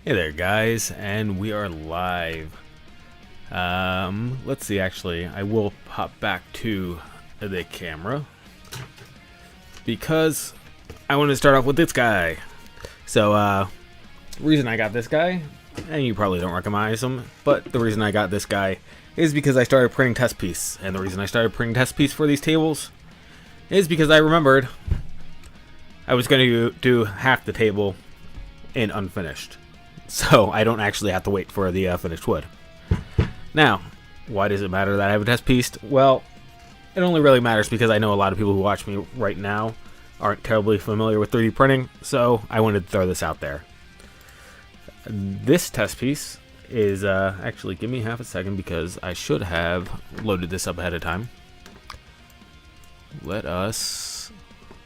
Hey there guys, and we are live. Let's see, actually, I will pop back to the camera because I want to start off with this guy. So, the reason I got this guy, and you probably don't recognize him, but the reason I got this guy is because I started printing test piece. And the reason I started printing test piece for these tables is because I remembered I was going to do half the table in unfinished. So I don't actually have to wait for the finished wood. Now, why does it matter that I have a test piece? Well, it only really matters because I know a lot of people who watch me right now aren't terribly familiar with 3D printing, so I wanted to throw this out there. This test piece is, actually, give me half a second because I should have loaded this up ahead of time. Let us,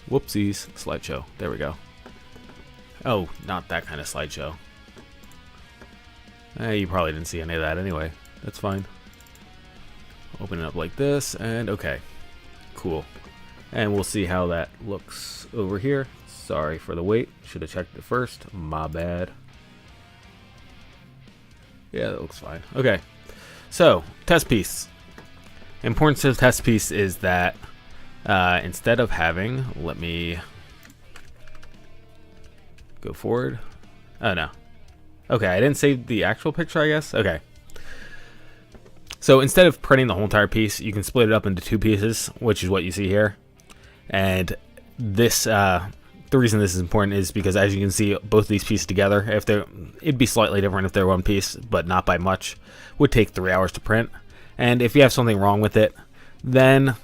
whoopsies, slideshow, there we go. Oh, not that kind of slideshow. You probably didn't see any of that anyway. That's fine. Open it up like this, and okay. Cool. And we'll see how that looks over here. Sorry for the wait. Should have checked it first. My bad. Yeah, that looks fine. Okay. So, test piece. Importance of test piece is that instead of having, let me go forward. Oh, no. Okay, I didn't save the actual picture, I guess. Okay. So instead of printing the whole entire piece, you can split it up into two pieces, which is what you see here. And this, the reason this is important is because, as you can see, both of these pieces together, it'd be slightly different if they're one piece, but not by much. Would take 3 hours to print. And if you have something wrong with it, then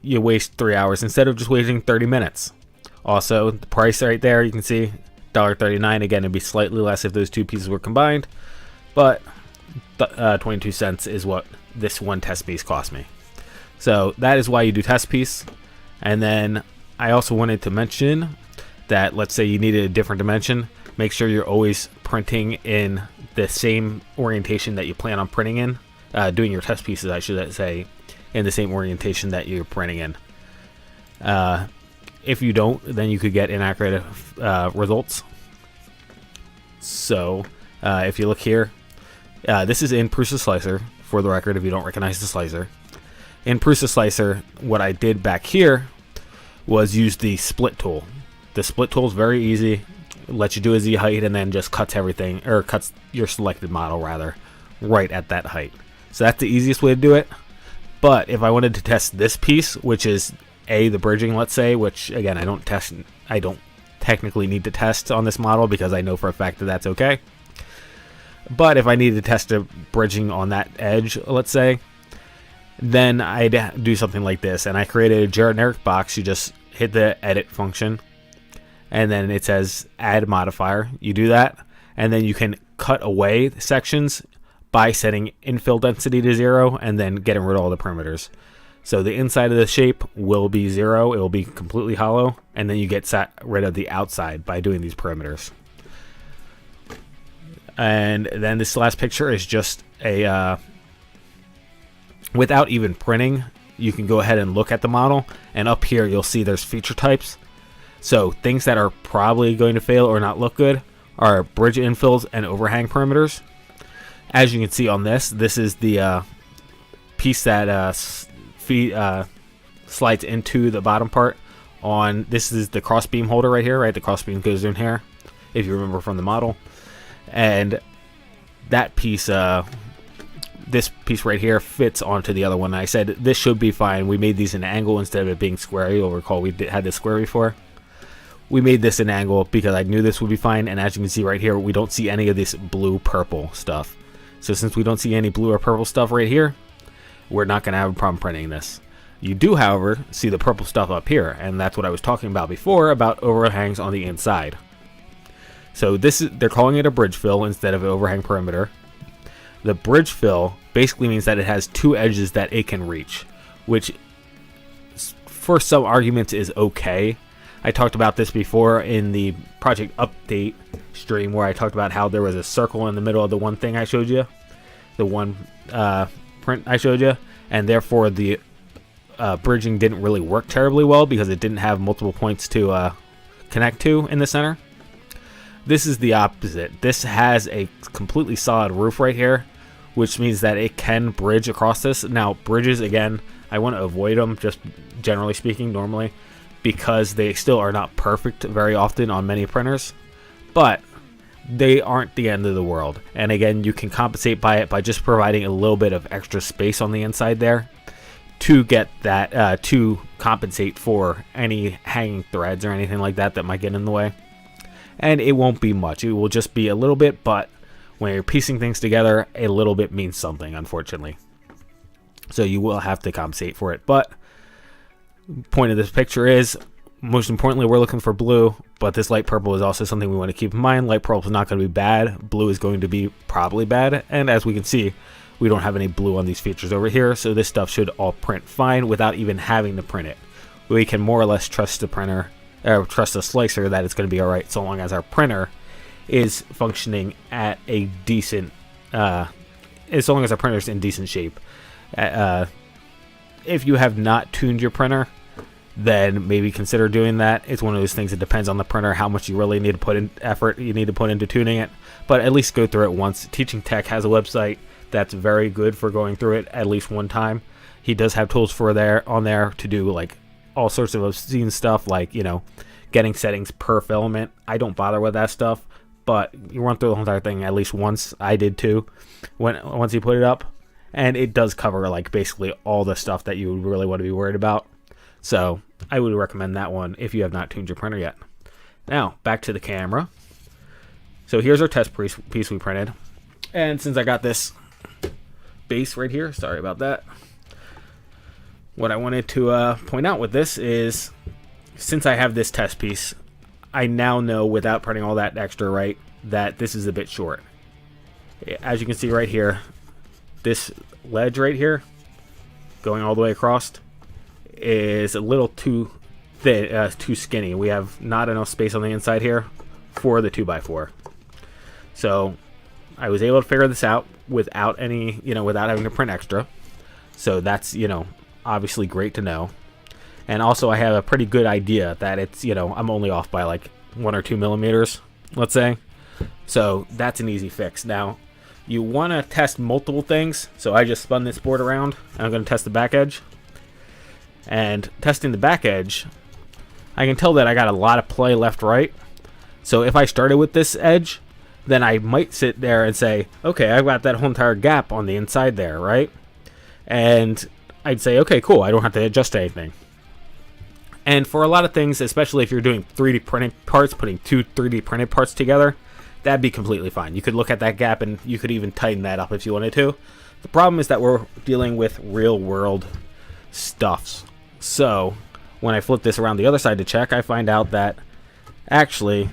you waste 3 hours instead of just wasting 30 minutes. Also, the price right there, you can see. $1.39. Again, it'd be slightly less if those two pieces were combined, but 22 cents is what this one test piece cost me. So that is why you do test piece. And then I also wanted to mention that, let's say you needed a different dimension, make sure you're always printing in the same orientation that you plan on printing in, doing your test pieces, I should say, in the same orientation that you're printing in. If you don't, then you could get inaccurate results. So, if you look here, this is in Prusa Slicer, for the record, if you don't recognize the slicer. In Prusa Slicer, what I did back here was use the split tool. The split tool is very easy. It lets you do a Z height and then just cuts everything, or cuts your selected model, rather, right at that height. So that's the easiest way to do it. But if I wanted to test this piece, which is the bridging, let's say, which again I don't technically need to test on this model because I know for a fact that that's okay. But if I needed to test a bridging on that edge, let's say, then I'd do something like this. And I created a generic box. You just hit the edit function, and then it says add modifier. You do that, and then you can cut away sections by setting infill density to 0 and then getting rid of all the perimeters. So the inside of the shape will be 0. It will be completely hollow. And then you get rid of the outside by doing these perimeters. And then this last picture is just a... without even printing, you can go ahead and look at the model. And up here, you'll see there's feature types. So things that are probably going to fail or not look good are bridge infills and overhang perimeters. As you can see on this is the piece that... slides into the bottom part on this is the cross beam holder right here, right? The cross beam goes in here, if you remember from the model. And that piece, this piece right here fits onto the other one. I said this should be fine. We made these in an angle instead of it being square. You'll recall we had this square before. We made this an angle because I knew this would be fine. And as you can see right here, we don't see any of this blue purple stuff. So since we don't see any blue or purple stuff right here, we're not going to have a problem printing this. You do, however, see the purple stuff up here, and that's what I was talking about before about overhangs on the inside. So they're calling it a bridge fill instead of an overhang perimeter. The bridge fill basically means that it has two edges that it can reach, which for some arguments is okay. I talked about this before in the project update stream where I talked about how there was a circle in the middle of the one thing I showed you, the one print I showed you, and therefore the bridging didn't really work terribly well because it didn't have multiple points to connect to in the center. This is the opposite. This has a completely solid roof right here, which means that it can bridge across this. Now, bridges, again, I want to avoid them, just generally speaking, normally, because they still are not perfect very often on many printers, but they aren't the end of the world. And again, you can compensate by it by just providing a little bit of extra space on the inside there to get that, to compensate for any hanging threads or anything like that that might get in the way. And it won't be much. It will just be a little bit, but when you're piecing things together, a little bit means something, unfortunately. So you will have to compensate for it. But point of this picture is, most importantly, we're looking for blue, but this light purple is also something we want to keep in mind. Light purple is not going to be bad. Blue is going to be probably bad. And as we can see, we don't have any blue on these features over here, so this stuff should all print fine without even having to print it. We can more or less trust the printer, or trust the slicer, that it's going to be alright so long as our printer is functioning at a decent, as long as our printer's in decent shape. If you have not tuned your printer, then maybe consider doing that. It's one of those things that depends on the printer, how much you really need to put in effort you need to put into tuning it, but at least go through it once. Teaching Tech has a website that's very good for going through it at least one time. He does have tools for on there to do like all sorts of obscene stuff, like, you know, getting settings per filament. I don't bother with that stuff, but you run through the whole entire thing at least once. I did too, once you put it up, and it does cover like basically all the stuff that you really want to be worried about. So I would recommend that one if you have not tuned your printer yet. Now back to the camera. So here's our test piece we printed, and since I got this base right here, sorry about that, what I wanted to point out with this is, since I have this test piece, I now know without printing all that extra, right, that this is a bit short. As you can see right here, this ledge right here going all the way across is a little too thin, too skinny. We have not enough space on the inside here for the 2x4. So I was able to figure this out without any, without having to print extra. So that's, obviously great to know. And also I have a pretty good idea that it's, I'm only off by like 1 or 2 millimeters, let's say. So that's an easy fix. Now, you want to test multiple things. So I just spun this board around, and I'm going to test the back edge. And testing the back edge, I can tell that I got a lot of play left-right. So if I started with this edge, then I might sit there and say, okay, I've got that whole entire gap on the inside there, right? And I'd say, okay, cool, I don't have to adjust anything. And for a lot of things, especially if you're doing 3D printed parts, putting 2 3D printed parts together, that'd be completely fine. You could look at that gap and you could even tighten that up if you wanted to. The problem is that we're dealing with real world stuffs. So when I flip this around the other side to check, I find out that actually,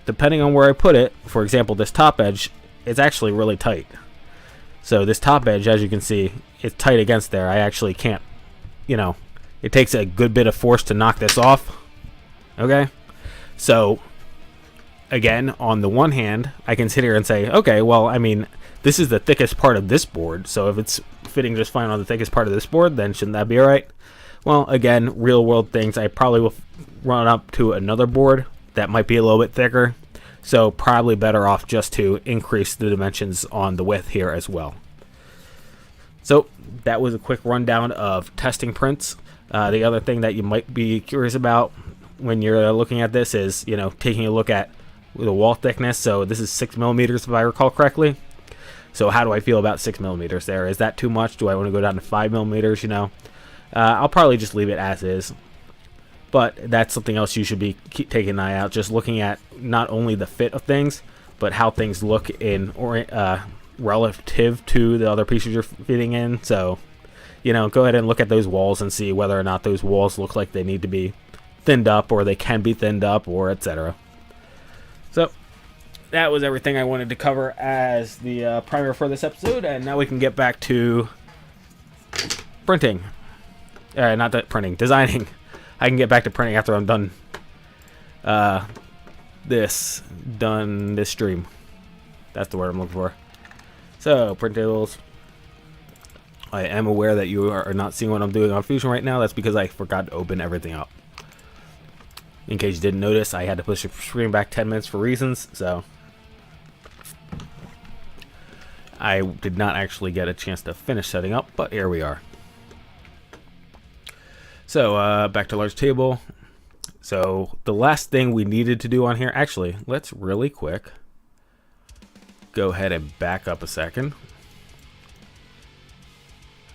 depending on where I put it, for example, this top edge, it's actually really tight. So this top edge, as you can see, it's tight against there. I actually can't, it takes a good bit of force to knock this off. Okay? So, again, on the one hand, I can sit here and say, okay, well, I mean, this is the thickest part of this board, so if it's fitting just fine on the thickest part of this board, then shouldn't that be alright? Well, again, real world things, I probably will run up to another board that might be a little bit thicker, so probably better off just to increase the dimensions on the width here as well. So that was a quick rundown of testing prints. The other thing that you might be curious about when you're looking at this is, taking a look at the wall thickness. So this is 6 millimeters if I recall correctly. So how do I feel about 6 millimeters there? Is that too much? Do I want to go down to 5 millimeters? I'll probably just leave it as is. But that's something else you should be taking an eye out. Just looking at not only the fit of things, but how things look in relative to the other pieces you're fitting in. So, go ahead and look at those walls and see whether or not those walls look like they need to be thinned up, or they can be thinned up, or etc. So that was everything I wanted to cover as the primer for this episode, and now we can get back to printing. Not that printing, designing. I can get back to printing after I'm done this stream. That's the word I'm looking for. So, printables. I am aware that you are not seeing what I'm doing on Fusion right now. That's because I forgot to open everything up. In case you didn't notice, I had to push the screen back 10 minutes for reasons, so I did not actually get a chance to finish setting up, but here we are. So back to large table. So the last thing we needed to do on here, actually, let's really quick go ahead and back up a second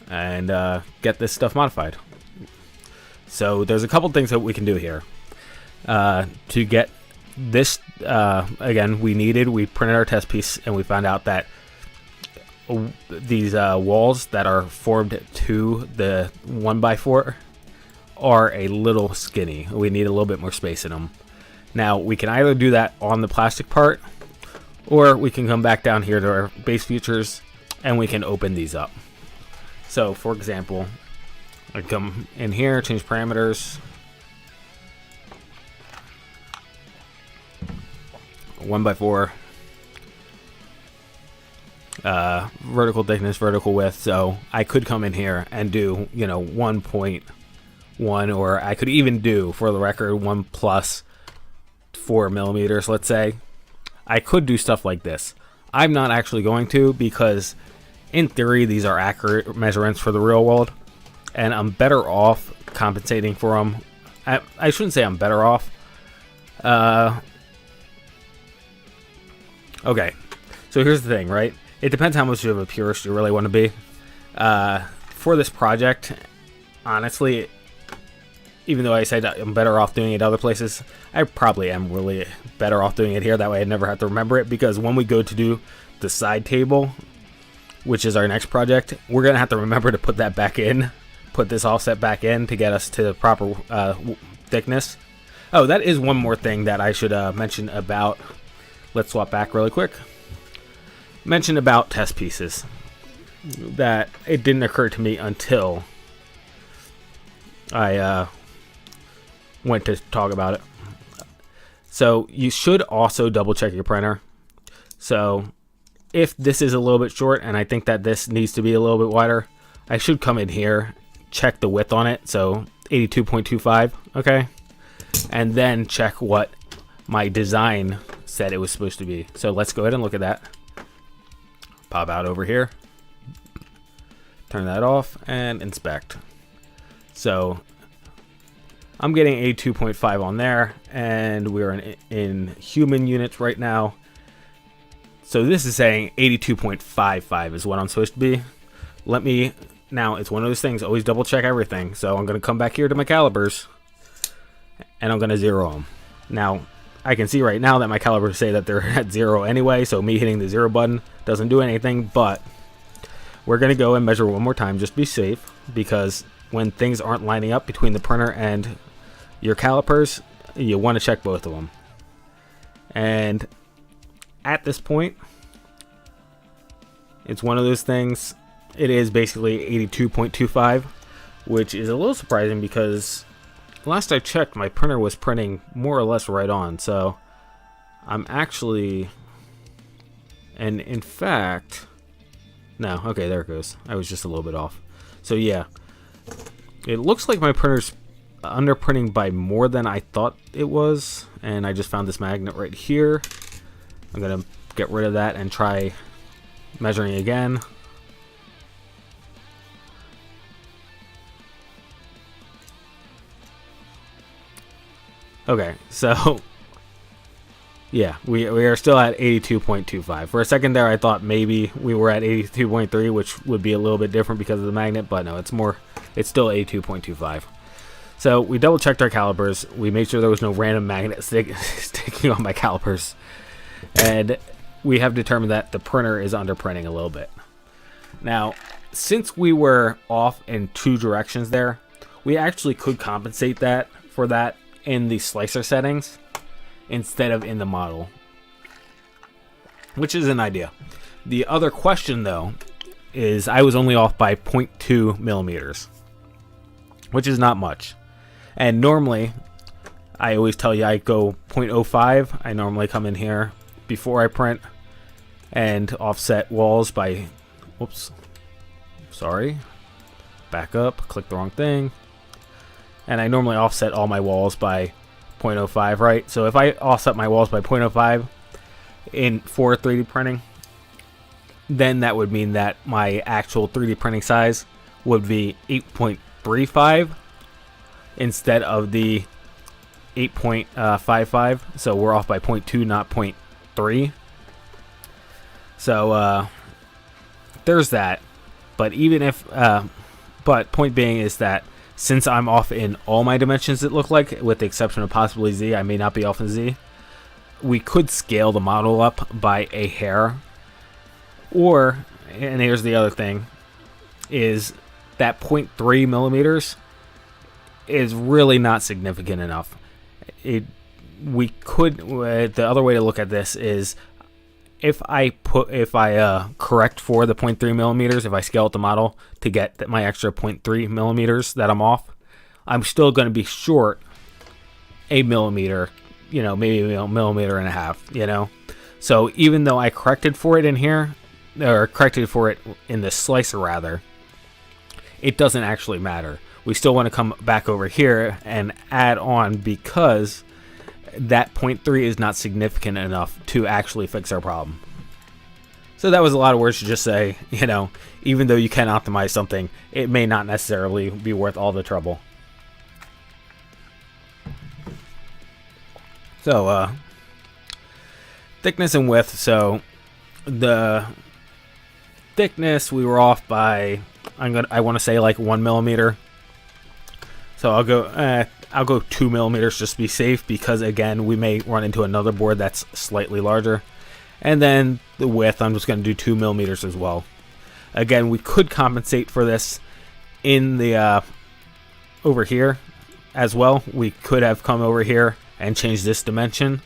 and get this stuff modified. So there's a couple things that we can do here. To get this, again, we printed our test piece and we found out that these walls that are formed to the 1x4 are a little skinny. We need a little bit more space in them. Now, we can either do that on the plastic part, or we can come back down here to our base features and we can open these up. So, for example, I come in here, change parameters. 1x4. Vertical thickness, vertical width. So I could come in here and do, 1.1, or I could even do, for the record, 1 plus 4 millimeters, let's say. I could do stuff like this. I'm not actually going to, because in theory these are accurate measurements for the real world, and I'm better off compensating for them. I shouldn't say I'm better off. Okay, so here's the thing, right? It depends how much of a purist you really want to be. For this project, honestly, even though I said I'm better off doing it other places, I probably am really better off doing it here. That way I never have to remember it, because when we go to do the side table, which is our next project, we're going to have to remember to put that back in, put this offset back in to get us to the proper thickness. Oh, that is one more thing that I should mention about. Let's swap back really quick. Mention about test pieces. That it didn't occur to me until I went to talk about it. So you should also double check your printer. So if this is a little bit short and I think that this needs to be a little bit wider, I should come in here, check the width on it, so 82.25, okay? And then check what my design said it was supposed to be. So let's go ahead and look at that. Pop out over here, turn that off, and inspect. So I'm getting 82.5 on there, and we're in human units right now. So this is saying 82.55 is what I'm supposed to be. Now it's one of those things, always double check everything. So I'm going to come back here to my calipers, and I'm going to zero them. Now, I can see right now that my calipers say that they're at 0 anyway, so me hitting the 0 button doesn't do anything, but we're going to go and measure one more time just to be safe, because when things aren't lining up between the printer and your calipers, you want to check both of them. And at this point, it's one of those things, it is basically 82.25, which is a little surprising because last I checked, my printer was printing more or less right on, so I'm actually, and in fact, no, okay, there it goes. I was just a little bit off. So yeah, it looks like my printer's underprinting by more than I thought it was, and I just found this magnet right here. I'm gonna get rid of that and try measuring again. Okay, so yeah, we are still at 82.25. For a second there, I thought maybe we were at 82.3, which would be a little bit different because of the magnet, but no, it's still 82.25. So we double checked our calipers. We made sure there was no random magnet sticking on my calipers, and we have determined that the printer is underprinting a little bit. Now, since we were off in two directions there, we actually could compensate for that in the slicer settings instead of in the model, which is an idea. The other question though is I was only off by 0.2 millimeters, which is not much. And normally I always tell you I go 0.05. I normally come in here before I print and offset walls by, whoops, sorry, back up, click the wrong thing. And I normally offset all my walls by 0.05, right? So if I offset my walls by 0.05 for 3D printing, then that would mean that my actual 3D printing size would be 8.35 instead of the 8.55. So we're off by 0.2, not 0.3. So there's that. But even if, but point being is that since I'm off in all my dimensions, it looked like, with the exception of possibly Z, I may not be off in Z, we could scale the model up by a hair. Or, and here's the other thing, is that 0.3 millimeters is really not significant enough. We could, the other way to look at this is, if I correct for the 0.3 millimeters, if I scale up the model to get my extra 0.3 millimeters that I'm off, I'm still going to be short a millimeter, maybe a millimeter and a half, So even though I corrected for it in here, or corrected for it in the slicer rather, it doesn't actually matter. We still want to come back over here and add on, because that 0.3 is not significant enough to actually fix our problem. So that was a lot of words to just say, even though you can optimize something, it may not necessarily be worth all the trouble. So, thickness and width. So, the thickness we were off by, I want to say like 1 millimeter. So I'll go 2 millimeters just to be safe, because again, we may run into another board that's slightly larger. And then the width, I'm just going to do 2 millimeters as well. Again, we could compensate for this in the over here as well. We could have come over here and changed this dimension.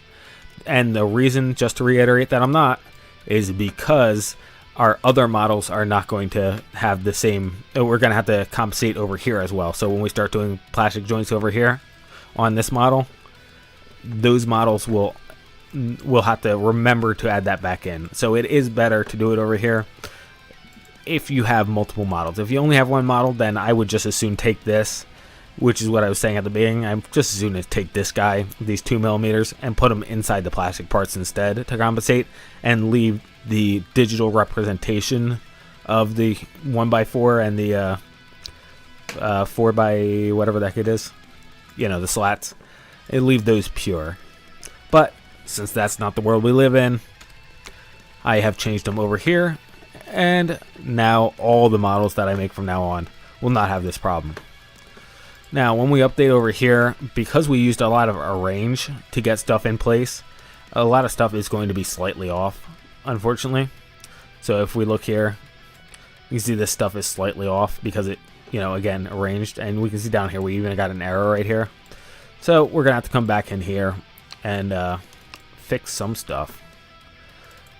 And the reason, just to reiterate, that I'm not, is because our other models are not going to have the same. We're going to have to compensate over here as well. So when we start doing plastic joints over here on this model, those models will have to remember to add that back in. So it is better to do it over here if you have multiple models. If you only have one model, then I would just as soon take this, which is what I was saying at the beginning. I'm just as soon as take this guy, these 2 millimeters, and put them inside the plastic parts instead to compensate, and leave the digital representation of the 1x4 and the 4x whatever the heck it is, the slats, and leave those pure. But since that's not the world we live in, I have changed them over here, and now all the models that I make from now on will not have this problem. Now, when we update over here, because we used a lot of arrange to get stuff in place, a lot of stuff is going to be slightly off, unfortunately. So if we look here, you see this stuff is slightly off because it, again, arranged. And we can see down here, we even got an error right here. So we're going to have to come back in here and fix some stuff.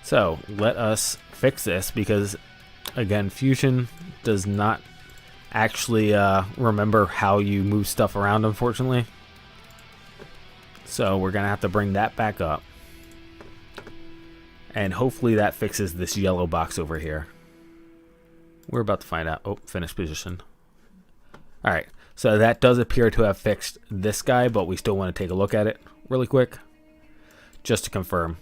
So let us fix this, because, again, Fusion does not actually remember how you move stuff around, unfortunately. So we're gonna have to bring that back up, and hopefully that fixes this yellow box over here. We're about to find out. Oh, finished position. Alright, so that does appear to have fixed this guy, but we still want to take a look at it really quick just to confirm.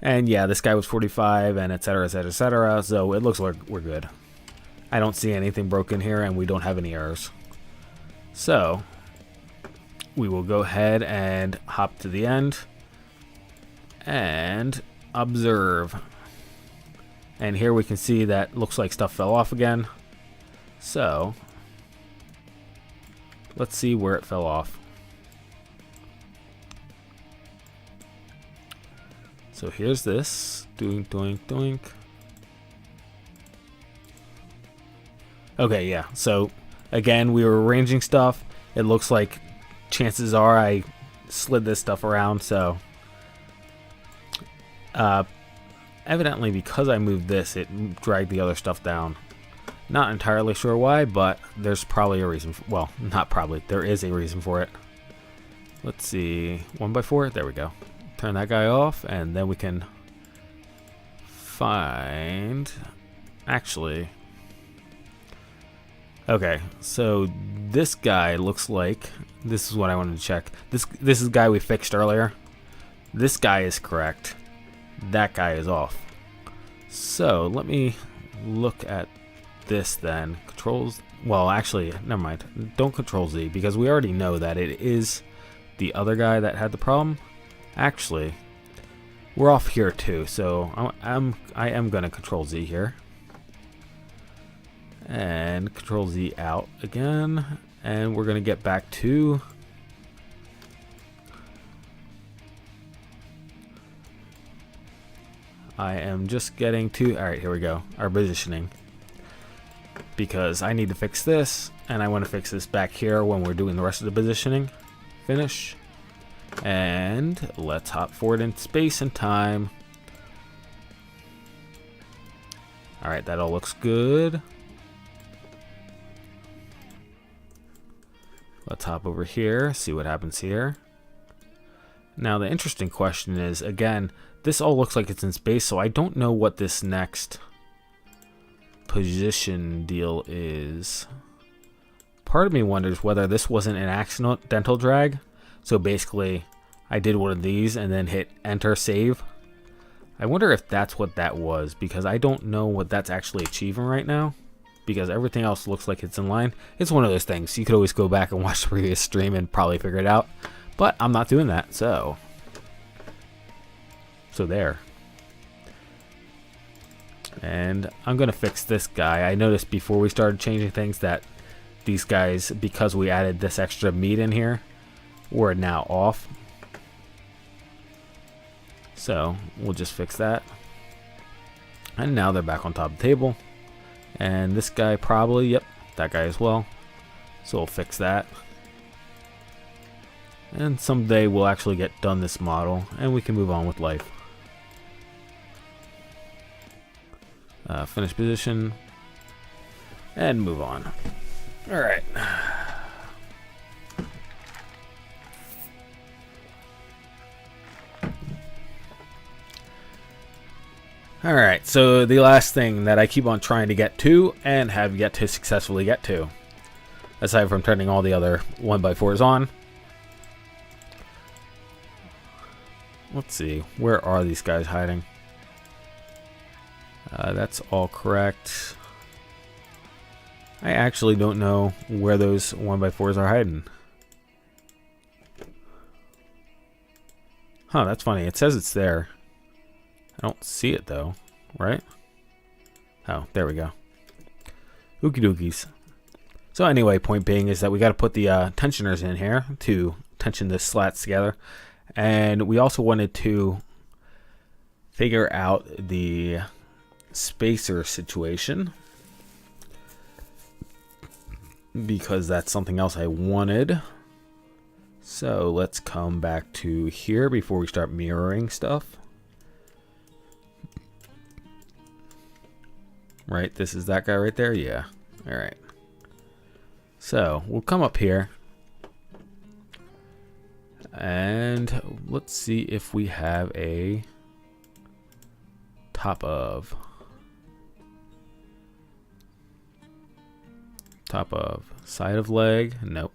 And yeah, this guy was 45, and etc, etc, etc, so it looks like we're good. I don't see anything broken here, and we don't have any errors. So we will go ahead and hop to the end and observe. And here we can see that looks like stuff fell off again. So let's see where it fell off. So here's this. Doink, doink, doink. Okay, yeah. So again, we were arranging stuff. It looks like chances are I slid this stuff around. So evidently, because I moved this, it dragged the other stuff down. Not entirely sure why, but there's probably a reason. Well, not probably. There is a reason for it. Let's see. 1x4. There we go. Turn that guy off, and then we can find... Actually... Okay, so this guy looks like, this is what I wanted to check. This is the guy we fixed earlier. This guy is correct. That guy is off. So let me look at this then. Controls, well actually, never mind. Don't Control Z because we already know that it is the other guy that had the problem. Actually, we're off here too, so I am gonna Control Z here. And Control Z out again, and we're gonna get back to I am just getting to, all right, here we go, our positioning, because I need to fix this and I want to fix this back here when we're doing the rest of the positioning. Finish, and let's hop forward in space and time. All right, that all looks good. Let's hop over here, see what happens here. Now the interesting question is, again, this all looks like it's in space, so I don't know what this next position deal is. Part of me wonders whether this wasn't an accidental drag. So basically, I did one of these and then hit enter save. I wonder if that's what that was, because I don't know what that's actually achieving right now. Because everything else looks like it's in line. It's one of those things. You could always go back and watch the previous stream and probably figure it out. But I'm not doing that, so there. And I'm going to fix this guy. I noticed before we started changing things that these guys, because we added this extra meat in here, were now off. So we'll just fix that. And now they're back on top of the table. And this guy probably, yep, that guy as well. So we'll fix that. And someday we'll actually get done this model and we can move on with life. Finish position. And move on. Alright. Alright, so the last thing that I keep on trying to get to and have yet to successfully get to, aside from turning all the other 1x4s on. Let's see, where are these guys hiding? That's all correct. I actually don't know where those 1x4s are hiding. Huh, that's funny. It says it's there. I don't see it though, right? Oh, there we go. Ookie dookies. So anyway, point being is that we got to put the tensioners in here to tension the slats together. And we also wanted to figure out the spacer situation, because that's something else I wanted. So let's come back to here before we start mirroring stuff. Right, this is that guy right there? Yeah. Alright. So we'll come up here. And let's see if we have a top of side of leg. Nope.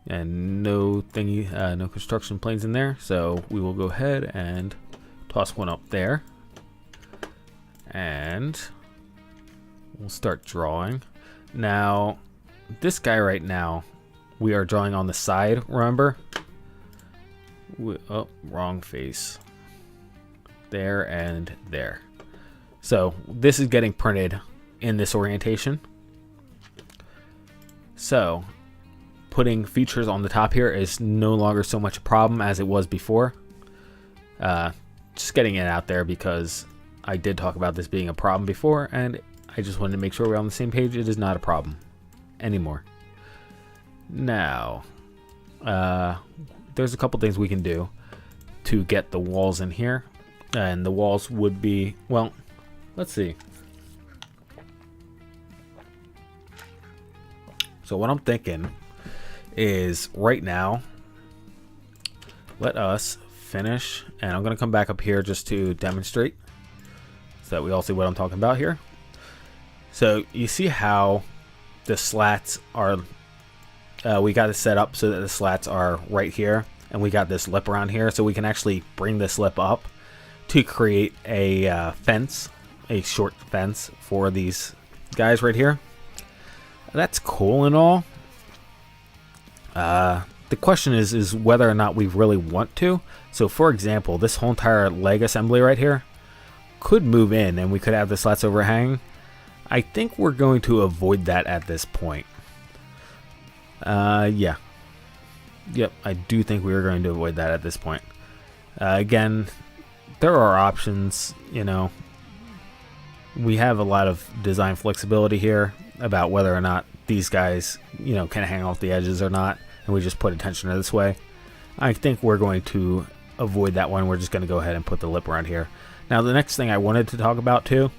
And no thingy, no construction planes in there. So we will go ahead and toss one up there. And we'll start drawing. Now, this guy right now, we are drawing on the side, remember? Oh, wrong face. There and there. So this is getting printed in this orientation. So putting features on the top here is no longer so much a problem as it was before. Just getting it out there because I did talk about this being a problem before, and I just wanted to make sure we're on the same page. It is not a problem anymore. Now, there's a couple things we can do to get the walls in here. And the walls would be, well, let's see. So what I'm thinking is right now, let us finish, and I'm going to come back up here just to demonstrate so that we all see what I'm talking about here. So you see how the slats are, we got it set up so that the slats are right here, and we got this lip around here, so we can actually bring this lip up to create a fence, a short fence for these guys right here. That's cool and all. The question is whether or not we really want to. So for example, this whole entire leg assembly right here could move in and we could have the slats overhang. I think we're going to avoid that at this point. Yeah. Yep, I do think we are going to avoid that at this point. Again, there are options, you know. We have a lot of design flexibility here about whether or not these guys, you know, can hang off the edges or not, and we just put a tensioner this way. I think we're going to avoid that one. We're just going to go ahead and put the lip around here. Now, the next thing I wanted to talk about too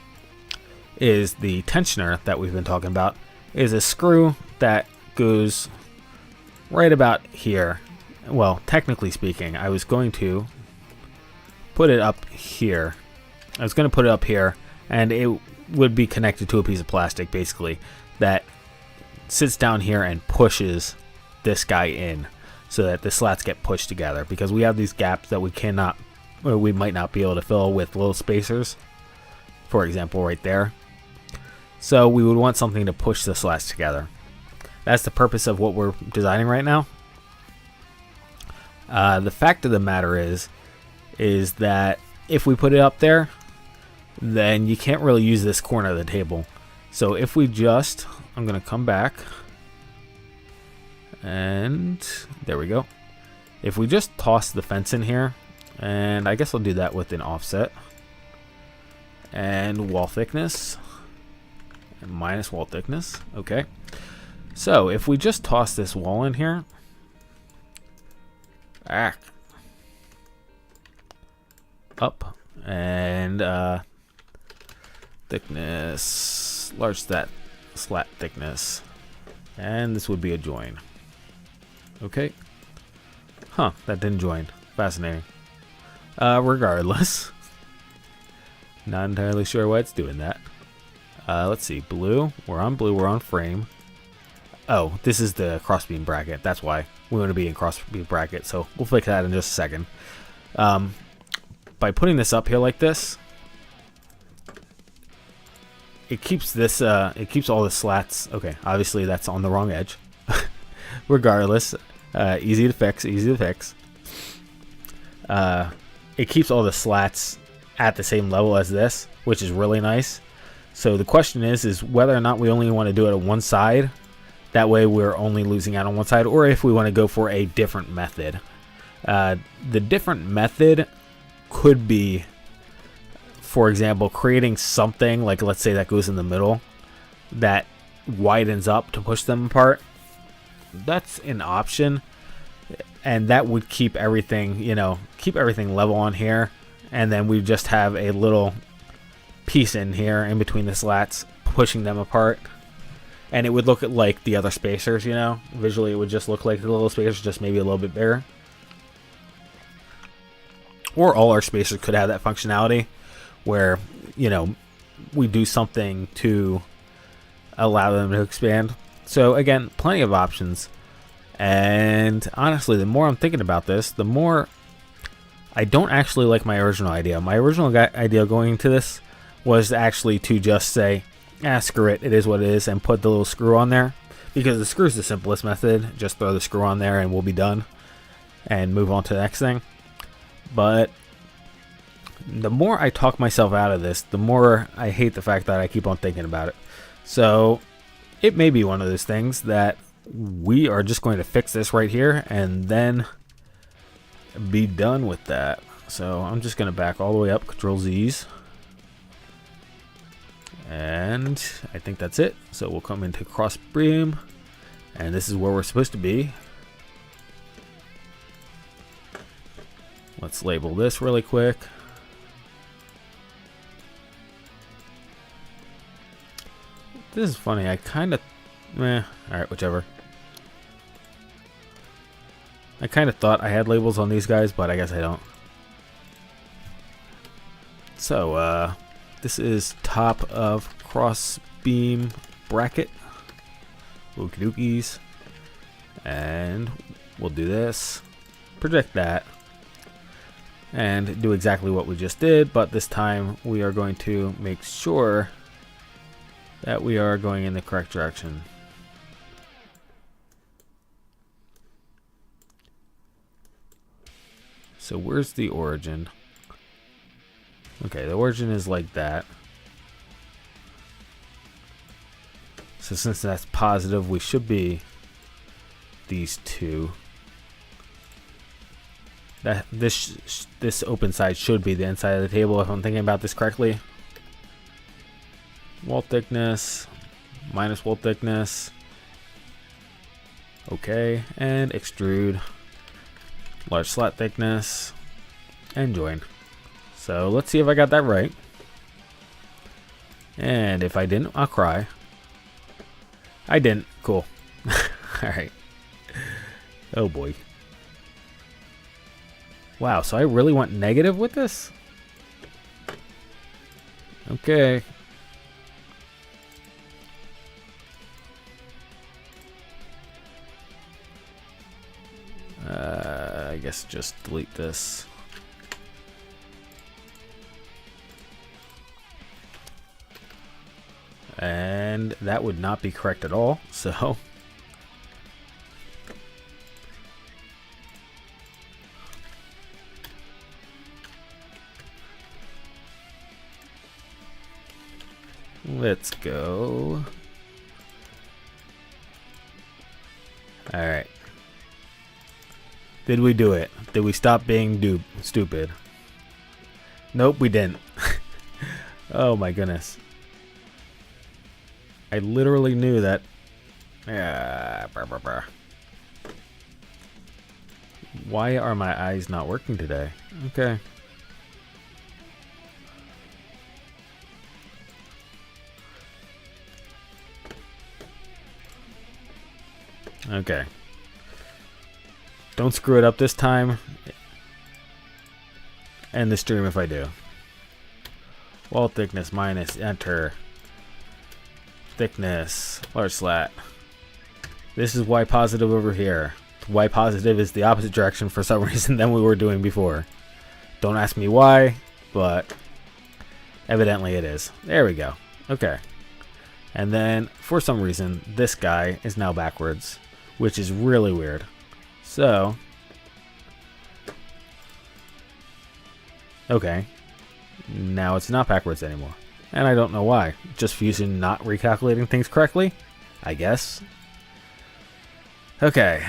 is the tensioner that we've been talking about. Is a screw that goes right about here. Well, technically speaking, I was going to put it up here. I was going to put it up here, and it would be connected to a piece of plastic, basically, that sits down here and pushes this guy in so that the slats get pushed together, because we have these gaps that we cannot, or we might not be able to fill with little spacers, for example right there. So we would want something to push the slats together. That's the purpose of what we're designing right now. The fact of the matter is that if we put it up there, then you can't really use this corner of the table. So if we just, I'm going to come back, and there we go. If we just toss the fence in here, and I guess I'll do that with an offset, and wall thickness, and minus wall thickness, okay. So if we just toss this wall in here, up, and thickness, large slat thickness, and this would be a join. Okay. Huh, that didn't join. Fascinating. Regardless. Not entirely sure why it's doing that. Let's see. Blue. We're on blue. We're on frame. Oh, this is the crossbeam bracket. That's why we want to be in crossbeam bracket. So we'll fix that in just a second. By putting this up here like this, it keeps this. It keeps all the slats. Okay, obviously that's on the wrong edge. Regardless, easy to fix. Easy to fix. It keeps all the slats at the same level as this, which is really nice. So the question is whether or not we only want to do it on one side. That way we're only losing out on one side, or if we want to go for a different method. The different method could be, for example, creating something like, let's say, that goes in the middle that widens up to push them apart. That's an option, and that would keep everything, you know, keep everything level on here, and then we just have a little piece in here in between the slats pushing them apart, and it would look like the other spacers, you know. Visually it would just look like the little spacers, just maybe a little bit bigger. Or all our spacers could have that functionality where, you know, we do something to allow them to expand. So again, plenty of options. And honestly, the more I'm thinking about this, the more I don't actually like my original idea. My original idea going into this was actually to just say, screw it, it is what it is, and put the little screw on there. Because the screw is the simplest method. Just throw the screw on there and we'll be done. And move on to the next thing. But the more I talk myself out of this, the more I hate the fact that I keep on thinking about it. So it may be one of those things that we are just going to fix this right here and then be done with that. So I'm just going to back all the way up, Control Z's. And I think that's it. So we'll come into cross beam, and this is where we're supposed to be. Let's label this really quick. This is funny. I kind of, alright, whichever. I kind of thought I had labels on these guys, but I guess I don't. So, this is top of cross beam bracket. Okie dokies. And we'll do this. Project that. And do exactly what we just did, but this time we are going to make sure that we are going in the correct direction. So where's the origin? Okay, the origin is like that. So since that's positive, we should be these two. That this open side should be the inside of the table if I'm thinking about this correctly. Wall thickness minus wall thickness. Okay, and extrude. Large slat thickness and join. So let's see if I got that right. And if I didn't, I'll cry. I didn't. Cool. Alright. Oh boy. Wow, so I really went negative with this? Okay. I guess just delete this. And that would not be correct at all, so let's go. All right. Did we do it? Did we stop being stupid? Nope, we didn't. Oh my goodness. I literally knew that. Why are my eyes not working today? Okay. Okay. Don't screw it up this time. End the stream if I do. Wall thickness minus enter. Thickness. Large slat. This is Y positive over here. Y positive is the opposite direction for some reason than we were doing before. Don't ask me why, but evidently it is. There we go. Okay. And then, for some reason, this guy is now backwards, which is really weird. So, okay, now it's not backwards anymore. And I don't know why. Just Fusion not recalculating things correctly, I guess. Okay.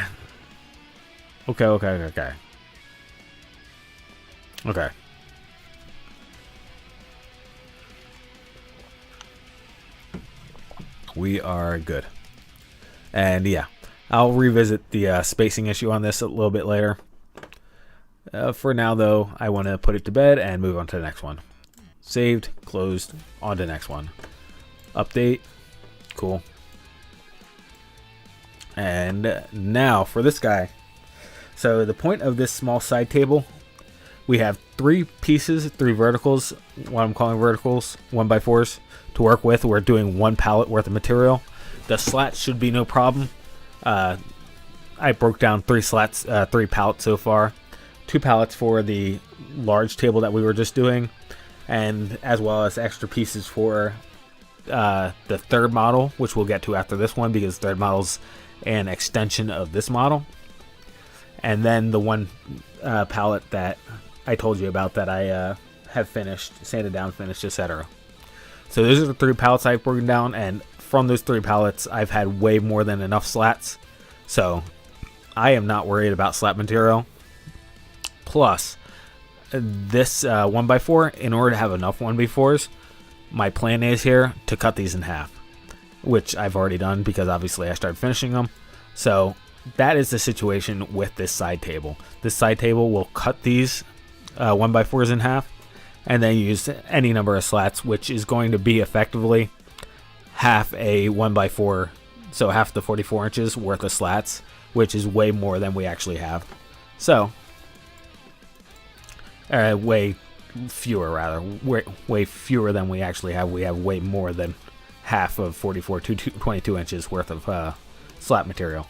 Okay. We are good. And yeah, I'll revisit the spacing issue on this a little bit later. For now, though, I want to put it to bed and move on to the next one. Saved, closed, on to the next one. Update, cool. And now for this guy. So the point of this small side table, we have 3 pieces, 3 verticals, what I'm calling verticals, 1x4s to work with. We're doing 1 pallet worth of material. The slats should be no problem. I broke down 3 slats, 3 pallets so far. 2 pallets for the large table that we were just doing, and as well as extra pieces for the third model, which we'll get to after this one because third model's an extension of this model. And then the 1 pallet that I told you about that I have finished, sanded down, finished, etc. So those are the 3 pallets I've broken down, and from those 3 pallets, I've had way more than enough slats. So I am not worried about slat material. Plus, this 1x4, in order to have enough 1x4s, my plan is here to cut these in half, which I've already done because obviously I started finishing them. So that is the situation with this side table. This side table will cut these 1x4s in half and then use any number of slats, which is going to be effectively half a 1x4, so half the 44 inches worth of slats, which is way more than we actually have. So, way fewer rather, way fewer than we actually have. We have way more than half of 44 to 22 inches worth of slat material.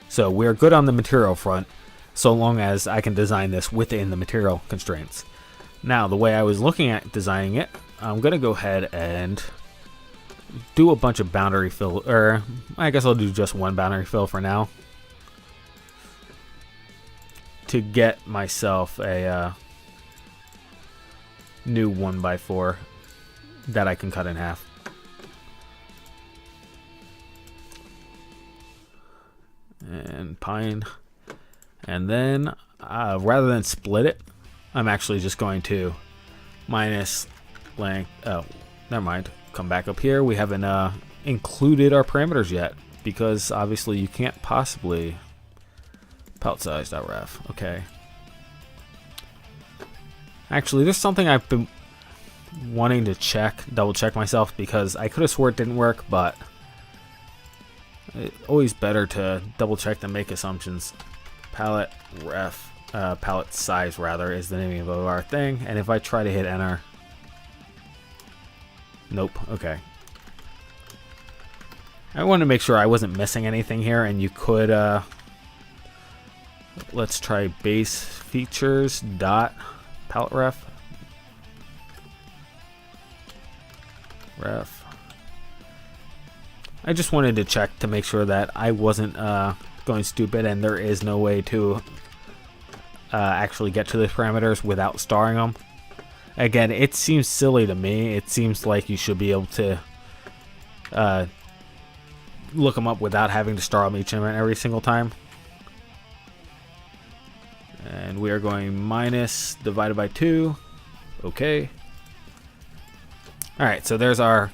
So we're good on the material front, so long as I can design this within the material constraints. Now, the way I was looking at designing it, I'm going to go ahead and do a bunch of boundary fill, or I guess I'll do just one boundary fill for now, to get myself a new 1x4 that I can cut in half. And pine. And then, rather than split it, I'm actually just going to minus length. Oh, never mind. Come back up here. We haven't included our parameters yet, because obviously you can't possibly pallet size.ref. Okay. Actually, there's something I've been wanting to double check myself, because I could have swore it didn't work, but it's always better to double check than make assumptions. Pallet size rather is the name of our thing, and if I try to hit enter, nope. Okay. I wanted to make sure I wasn't missing anything here, and you could let's try base features dot pallet ref. I just wanted to check to make sure that I wasn't going stupid, and there is no way to actually get to the parameters without starring them. Again, it seems silly to me. It seems like you should be able to look them up without having to star them each and every single time. And we are going minus divided by 2. Okay. Alright, so there's our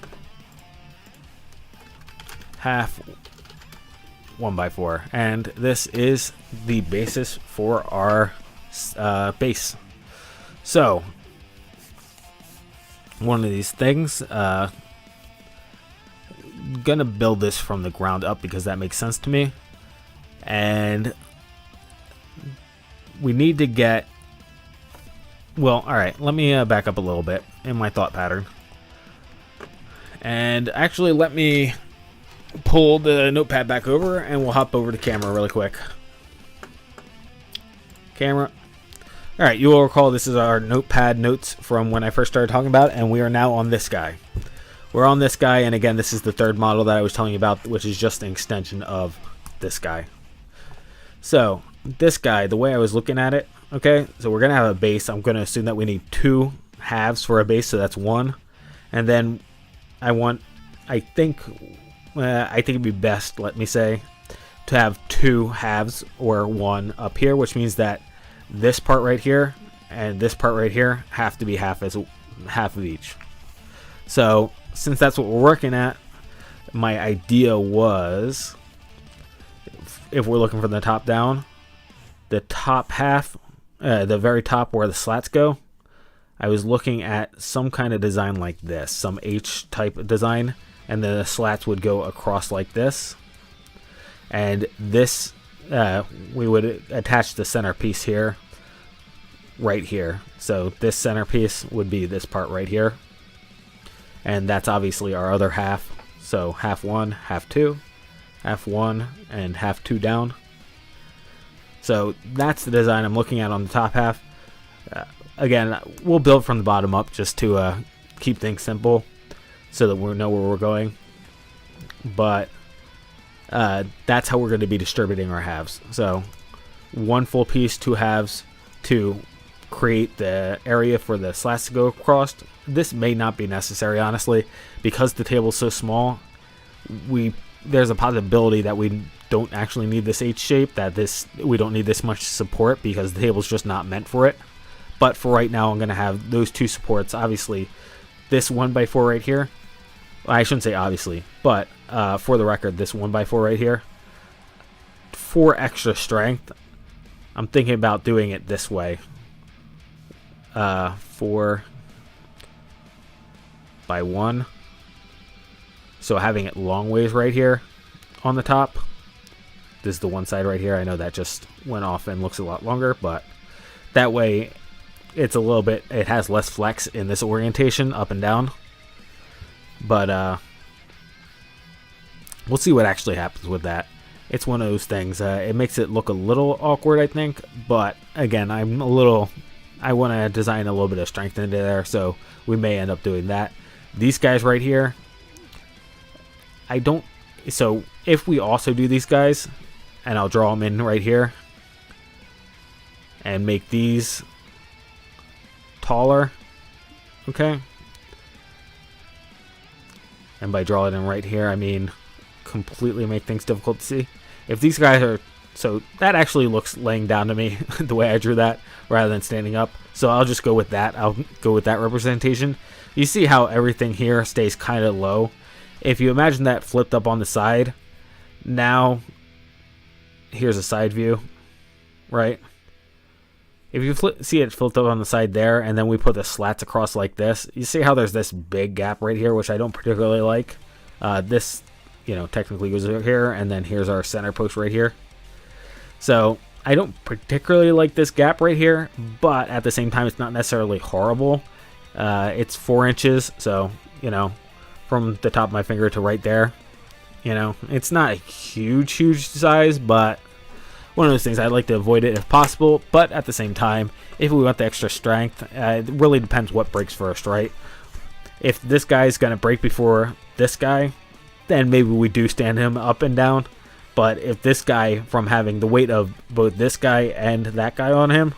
half 1x4, and this is the basis for our base. So one of these things, gonna build this from the ground up because that makes sense to me, and we need to get, well, alright, let me back up a little bit in my thought pattern, and actually let me pull the notepad back over, and we'll hop over to camera really quick. Camera. Alright, you will recall this is our notepad notes from when I first started talking about it, and we are now on this guy. We're on this guy, and again, this is the third model that I was telling you about, which is just an extension of this guy. So, this guy, the way I was looking at it, okay, so we're going to have a base. I'm going to assume that we need 2 halves for a base, so that's 1. And then I think it'd be best, let me say, to have 2 halves or 1 up here, which means that this part right here and this part right here have to be half of each. So since that's what we're working at, my idea was, if we're looking from the top down, the top half, the very top where the slats go, I was looking at some kind of design like this, some H type design, and then the slats would go across like this, and this we would attach the centerpiece here, right here. So this centerpiece would be this part right here, and that's obviously our other half. So half 1, half 2, half 1, and half 2 down. So that's the design I'm looking at on the top half. Again, we'll build from the bottom up just to keep things simple, so that we know where we're going. But that's how we're going to be distributing our halves. So 1 full piece, 2 halves to create the area for the slats to go across. This may not be necessary, honestly, because the table's so small. There's a possibility that we don't actually need this H shape, that we don't need this much support because the table's just not meant for it. But for right now, I'm going to have those 2 supports. Obviously, this 1x4 right here, well, I shouldn't say obviously, but for the record, this 1x4 right here, for extra strength, I'm thinking about doing it this way. 4 by 1. So having it long ways right here on the top. This is the one side right here. I know that just went off and looks a lot longer, but that way it's a little bit, it has less flex in this orientation up and down. But we'll see what actually happens with that. it's one of those things. It makes it look a little awkward, I think, but again, I want to design a little bit of strength into there, so we may end up doing that. These guys right here, so if we also do these guys, and I'll draw them in right here, and make these taller, okay? And by drawing them right here, I mean completely make things difficult to see. If these guys are, so that actually looks laying down to me the way I drew that rather than standing up. So I'll just go with that. I'll go with that representation. You see how everything here stays kind of low. If you imagine that flipped up on the side, now here's a side view, right? If you see it flipped up on the side there, and then we put the slats across like this, you see how there's this big gap right here, which I don't particularly like. This, technically goes over here, and then here's our center post right here. So I don't particularly like this gap right here, but at the same time, it's not necessarily horrible. It's 4 inches, so, from the top of my finger to right there, it's not a huge size, but one of those things, I'd like to avoid it if possible, but at the same time, if we want the extra strength, it really depends what breaks first, right? If this guy's going to break before this guy, then maybe we do stand him up and down. But if this guy, from having the weight of both this guy and that guy on him,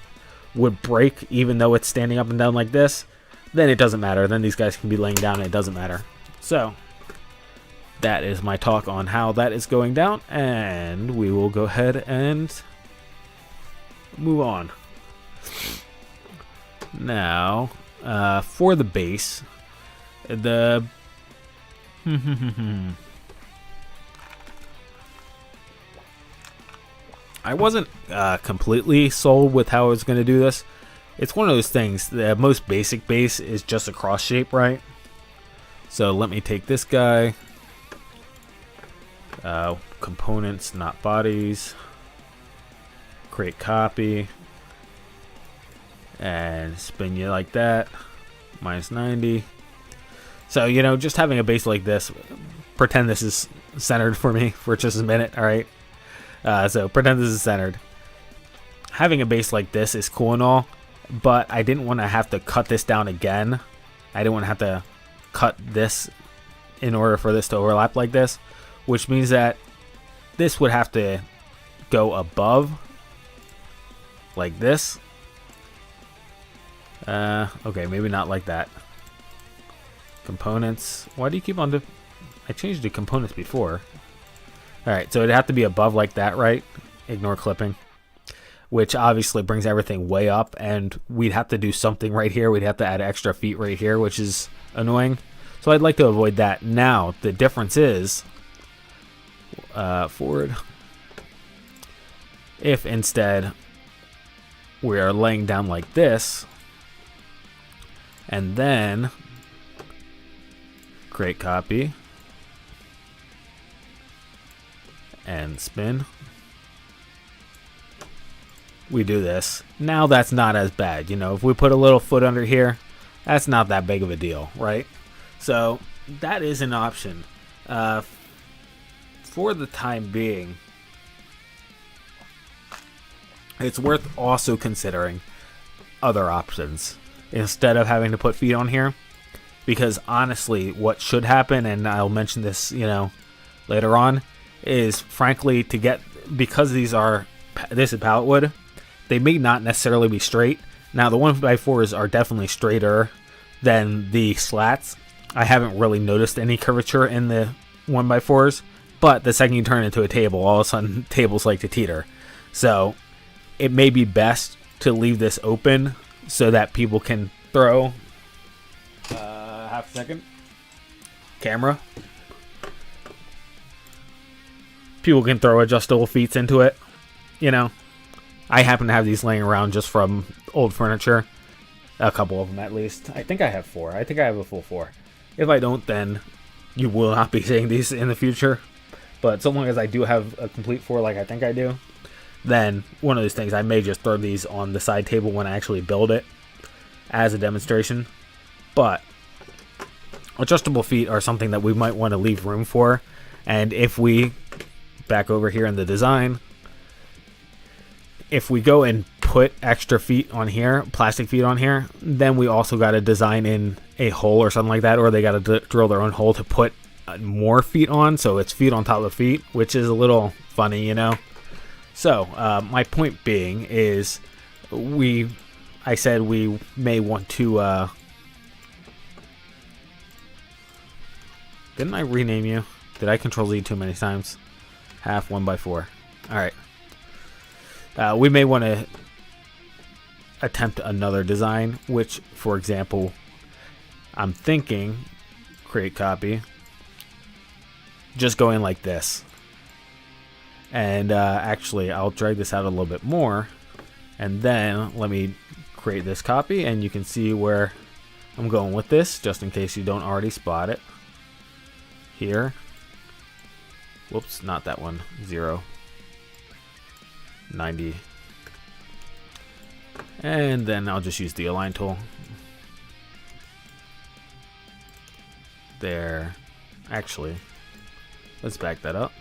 would break even though it's standing up and down like this, then it doesn't matter. Then these guys can be laying down and it doesn't matter. So that is my talk on how that is going down, and we will go ahead and move on. Now, for the base, I wasn't completely sold with how I was going to do this. It's one of those things, the most basic base is just a cross shape, right? So let me take this guy. Components, not bodies. Create copy. And spin you like that. -90. So, just having a base like this, pretend this is centered for me for just a minute, alright? So pretend this is centered. Having a base like this is cool and all, but I didn't want to have to cut this down again. I didn't want to have to cut this in order for this to overlap like this, which means that this would have to go above like this. Okay, maybe not like that. Components. Why do you keep on I changed the components before. Alright, so it'd have to be above like that, right? Ignore clipping. Which obviously brings everything way up, and we'd have to do something right here. We'd have to add extra feet right here, which is annoying. So I'd like to avoid that. Now, the difference is forward. If instead we are laying down like this, and then create copy and spin, we do this. Now that's not as bad. If we put a little foot under here, that's not that big of a deal, right? So that is an option. For the time being, it's worth also considering other options instead of having to put feet on here, because honestly, what should happen, and I'll mention this, later on, is frankly because this is pallet wood, they may not necessarily be straight. Now the 1x4s are definitely straighter than the slats. I haven't really noticed any curvature in the 1x4s, but the second you turn into a table, all of a sudden tables like to teeter. So it may be best to leave this open so that people can throw half a second camera. People can throw adjustable feet into it. I happen to have these laying around just from old furniture. A couple of them at least. I think I have 4. I think I have a full 4. If I don't, then you will not be seeing these in the future. But so long as I do have a complete 4 like I think I do, then one of those things, I may just throw these on the side table when I actually build it as a demonstration. But adjustable feet are something that we might want to leave room for. And if we back over here in the design, if we go and put extra feet on here, plastic feet on here, then we also got to design in a hole or something like that, or they got to drill their own hole to put more feet on, so it's feet on top of feet, which is a little funny, you know. So my point being is I said we may want to didn't I rename you? Did I control Z too many times? Half 1x4. Alright. We may want to attempt another design, which, for example, I'm thinking, create copy, just going like this. And actually, I'll drag this out a little bit more, and then let me create this copy, and you can see where I'm going with this, just in case you don't already spot it. Here. Whoops, not that one. 0. 90. And then I'll just use the align tool. There. Actually, let's back that up.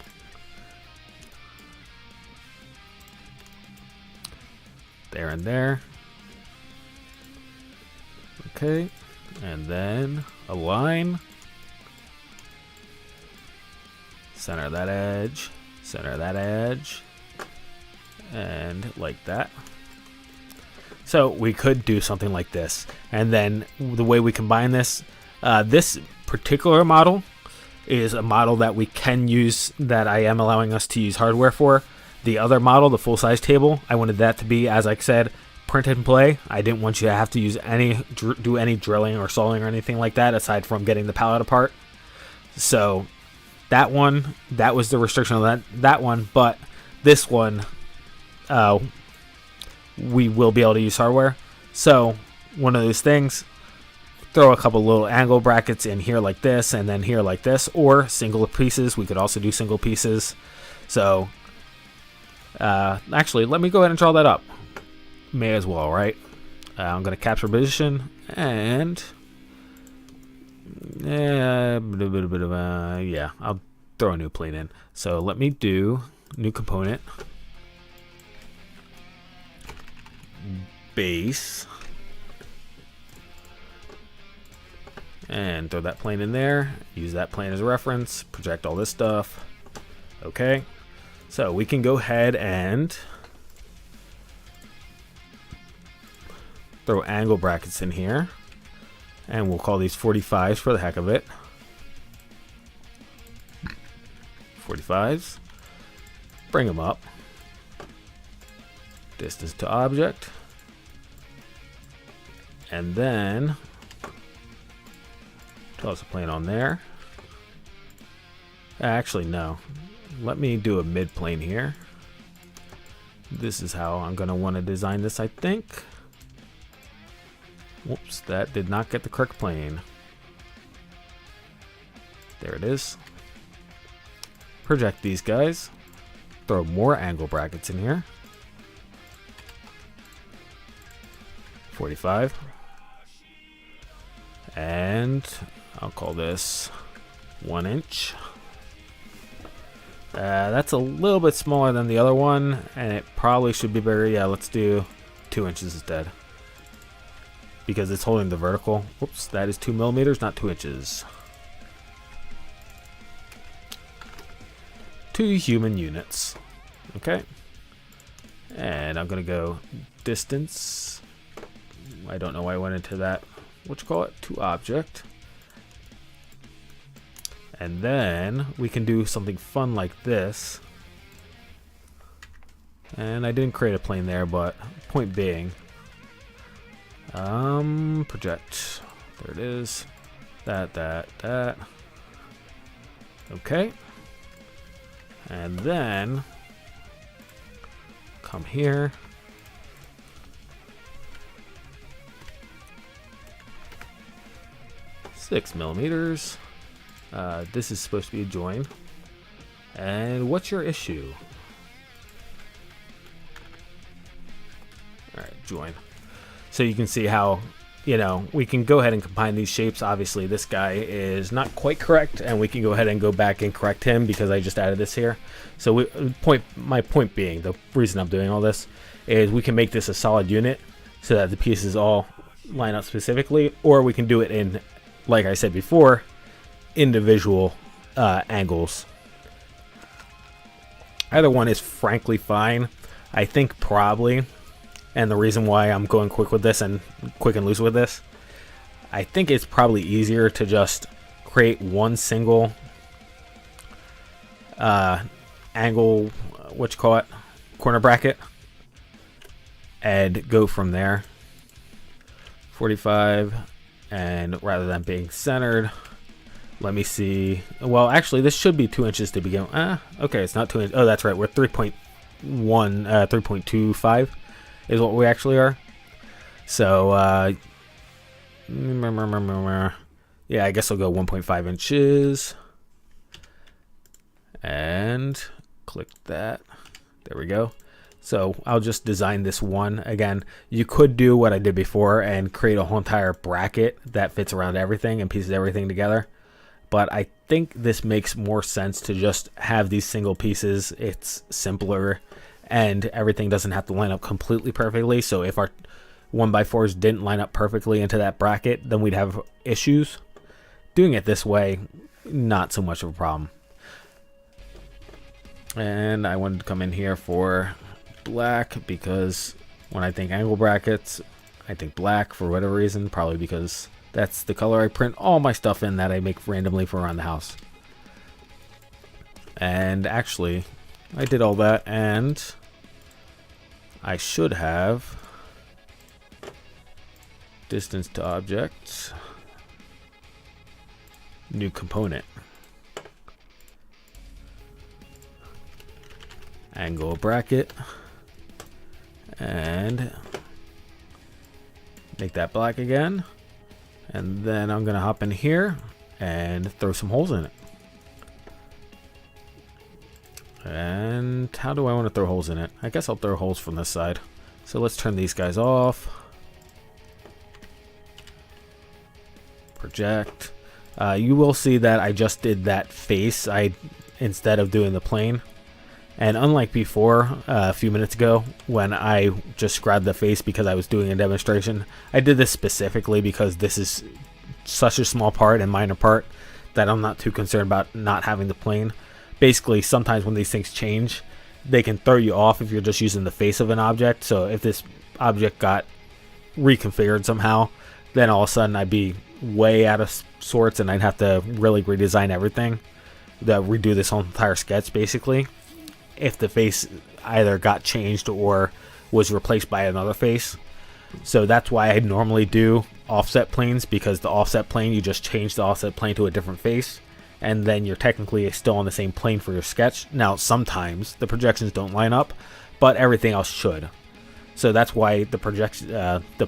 There and there. Okay. And then align. Center that edge. Center that edge. And like that. So we could do something like this, and then the way we combine this, this particular model is a model that we can use, that I am allowing us to use hardware for. The other model, the full-size table, I wanted that to be, as I said, print and play. I didn't want you to have to use do any drilling or sawing or anything like that, aside from getting the pallet apart. So that one, that was the restriction of that one, but this one, we will be able to use hardware. So one of those things, throw a couple little angle brackets in here like this, and then here like this, or single pieces. We could also do single pieces. So actually, let me go ahead and draw that up. May as well, right? I'm going to capture position, and yeah, I'll throw a new plane in. So let me do new component, base, and throw that plane in there. Use that plane as a reference. Project all this stuff. Okay, so we can go ahead and throw angle brackets in here, and we'll call these 45s for the heck of it. 45s. Bring them up. Distance to object. And then toss a plane on there. Actually, no. Let me do a mid plane here. This is how I'm going to want to design this, I think. Whoops, that did not get the correct plane. There it is. Project these guys. Throw more angle brackets in here. 45. And I'll call this 1 inch. That's a little bit smaller than the other one, and it probably should be bigger. Yeah, let's do 2 inches instead, because it's holding the vertical. Whoops, that is 2 millimeters, not 2 inches. 2 human units. Okay. And I'm going to go distance. I don't know why I went into that. What you call it? To object. And then we can do something fun like this. And I didn't create a plane there, but point being, project. There it is. That. Okay. And then come here. Six millimeters. This is supposed to be a join. And what's your issue? Alright, join. So you can see how you know, we can go ahead and combine these shapes. Obviously, this guy is not quite correct, and we can go ahead and go back and correct him because I just added this here. So my point being, the reason I'm doing all this is we can make this a solid unit so that the pieces all line up specifically, or we can do it in, like I said before, individual angles. Either one is frankly fine. I think probably, and the reason why I'm going quick and loose with this, I think it's probably easier to just create one single angle, corner bracket, and go from there. 45, and rather than being centered, let me see. Well, actually, this should be 2 inches to begin. Okay, it's not 2 inches. Oh, that's right. We're 3.25 is what we actually are. So, yeah, I guess I'll go 1.5 inches. And click that. There we go. So I'll just design this one. Again, you could do what I did before and create a whole entire bracket that fits around everything and pieces everything together. But I think this makes more sense to just have these single pieces. It's simpler and everything doesn't have to line up completely perfectly. So if our 1x4s didn't line up perfectly into that bracket, then we'd have issues. Doing it this way, not so much of a problem. And I wanted to come in here for black because when I think angle brackets, I think black for whatever reason, probably because that's the color I print all my stuff in that I make randomly for around the house. And actually, I did all that, and I should have distance to object, new component, angle bracket, and make that black again. And then I'm gonna hop in here and throw some holes in it. And how do I want to throw holes in it? I guess I'll throw holes from this side. So let's turn these guys off. Project. You will see that I just did that face instead of doing the plane. And unlike before, a few minutes ago, when I just grabbed the face because I was doing a demonstration, I did this specifically because this is such a small part and minor part that I'm not too concerned about not having the plane. Basically, sometimes when these things change, they can throw you off if you're just using the face of an object. So if this object got reconfigured somehow, then all of a sudden I'd be way out of sorts and I'd have to really redesign everything, redo this whole entire sketch basically, if the face either got changed or was replaced by another face. So that's why I normally do offset planes, because the offset plane, you just change the offset plane to a different face, and then you're technically still on the same plane for your sketch. Now, sometimes the projections don't line up, but everything else should. So that's why the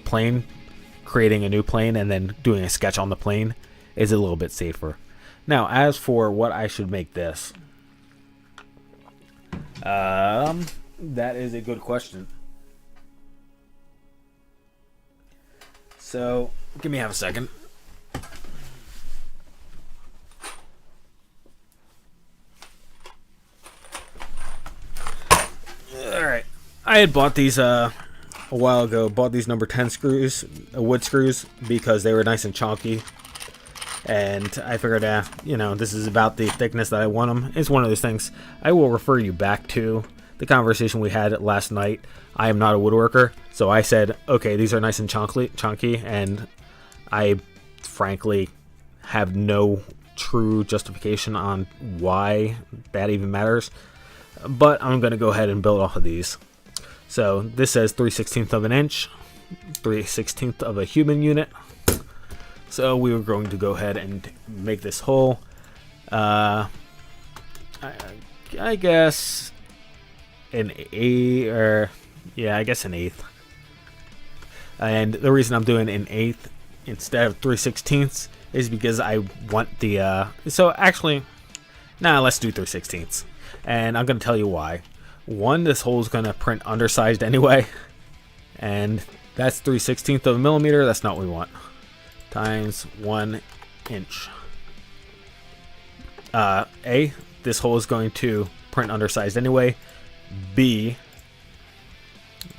plane, creating a new plane and then doing a sketch on the plane is a little bit safer. Now, as for what I should make this, that is a good question. So, give me half a second. Alright. I had bought these a while ago. Bought these number 10 screws, wood screws, because they were nice and chunky. And I figured, this is about the thickness that I want them. It's one of those things. I will refer you back to the conversation we had last night. I am not a woodworker, so I said, okay, these are nice and chunky, and I frankly have no true justification on why that even matters. But I'm going to go ahead and build off of these. So this says 3/16 of an inch, 3/16 of a human unit. So we were going to go ahead and make this hole. I guess an eighth, I guess an eighth. And the reason I'm doing an eighth instead of 3/16 is because I want the. So actually, let's do 3/16, and I'm gonna tell you why. One, this hole is gonna print undersized anyway, and That's 3/16 of a millimeter. That's not what we want. Times 1 inch. A, this hole is going to print undersized anyway. B,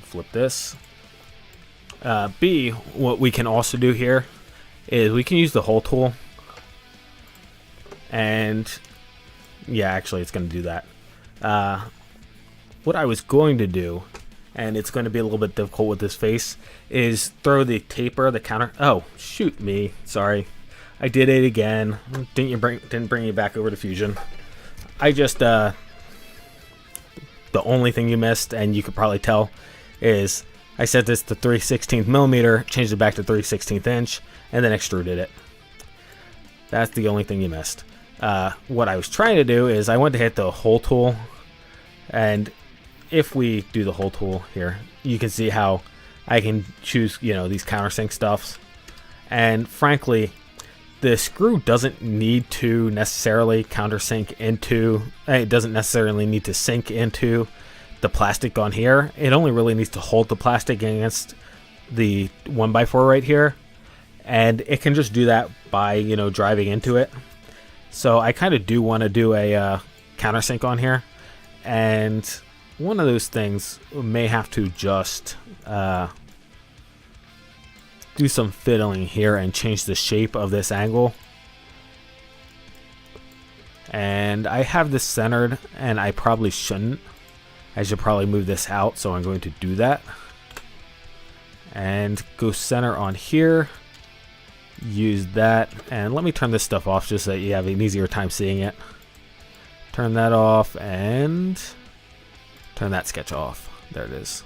flip this. B, what we can also do here is we can use the hole tool. And yeah, actually it's going to do that. What I was going to do, and it's going to be a little bit difficult with this face, is throw the taper, the counter. Oh, shoot me. Sorry. I did it again. Didn't bring you back over to Fusion. I just, the only thing you missed, and you could probably tell, is I set this to 3/16 millimeter, changed it back to 3/16 inch, and then extruded it. That's the only thing you missed. What I was trying to do is I went to hit the hole tool, and if we do the hole tool here, you can see how I can choose, these countersink stuffs. And frankly, the screw doesn't need to necessarily countersink into, it doesn't necessarily need to sink into the plastic on here. It only really needs to hold the plastic against the 1x4 right here. And it can just do that by, driving into it. So I kind of do want to do a countersink on here. And one of those things may have to just do some fiddling here and change the shape of this angle. And I have this centered, and I probably shouldn't. I should probably move this out, so I'm going to do that. And go center on here. Use that, and let me turn this stuff off just so that you have an easier time seeing it. Turn that off, and turn that sketch off. There it is.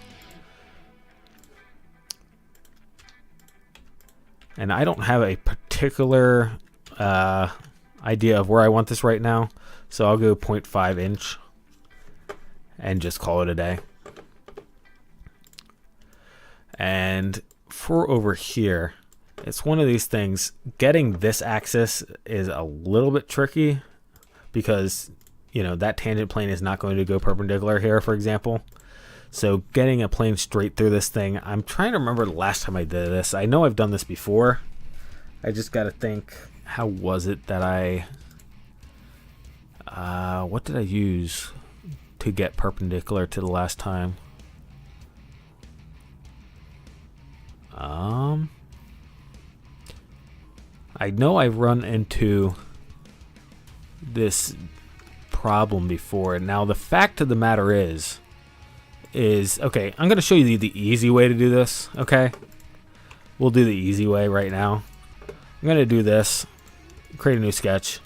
And I don't have a particular idea of where I want this right now, so I'll go 0.5 inch and just call it a day. And for over here, it's one of these things, getting this axis is a little bit tricky because, that tangent plane is not going to go perpendicular here, for example. So getting a plane straight through this thing, I'm trying to remember the last time I did this. I know I've done this before. I just got to think, how was it that what did I use to get perpendicular to the last time? I know I've run into this problem before. Now the fact of the matter is okay, I'm gonna show you the easy way to do this. Okay, we'll do the easy way right now. I'm gonna do this, create a new sketch,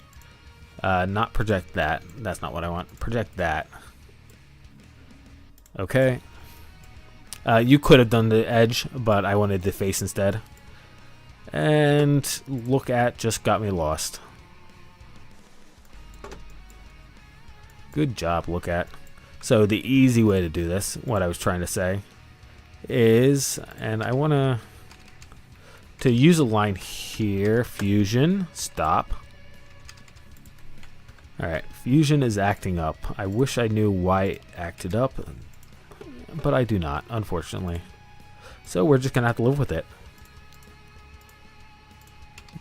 not project that, that's not what I want, project that. Okay, you could have done the edge, but I wanted the face instead. And look at, just got me lost. Good job, look at. So the easy way to do this, what I was trying to say, is, and I want to use a line here, Fusion, stop. Alright, Fusion is acting up. I wish I knew why it acted up, but I do not, unfortunately. So we're just going to have to live with it.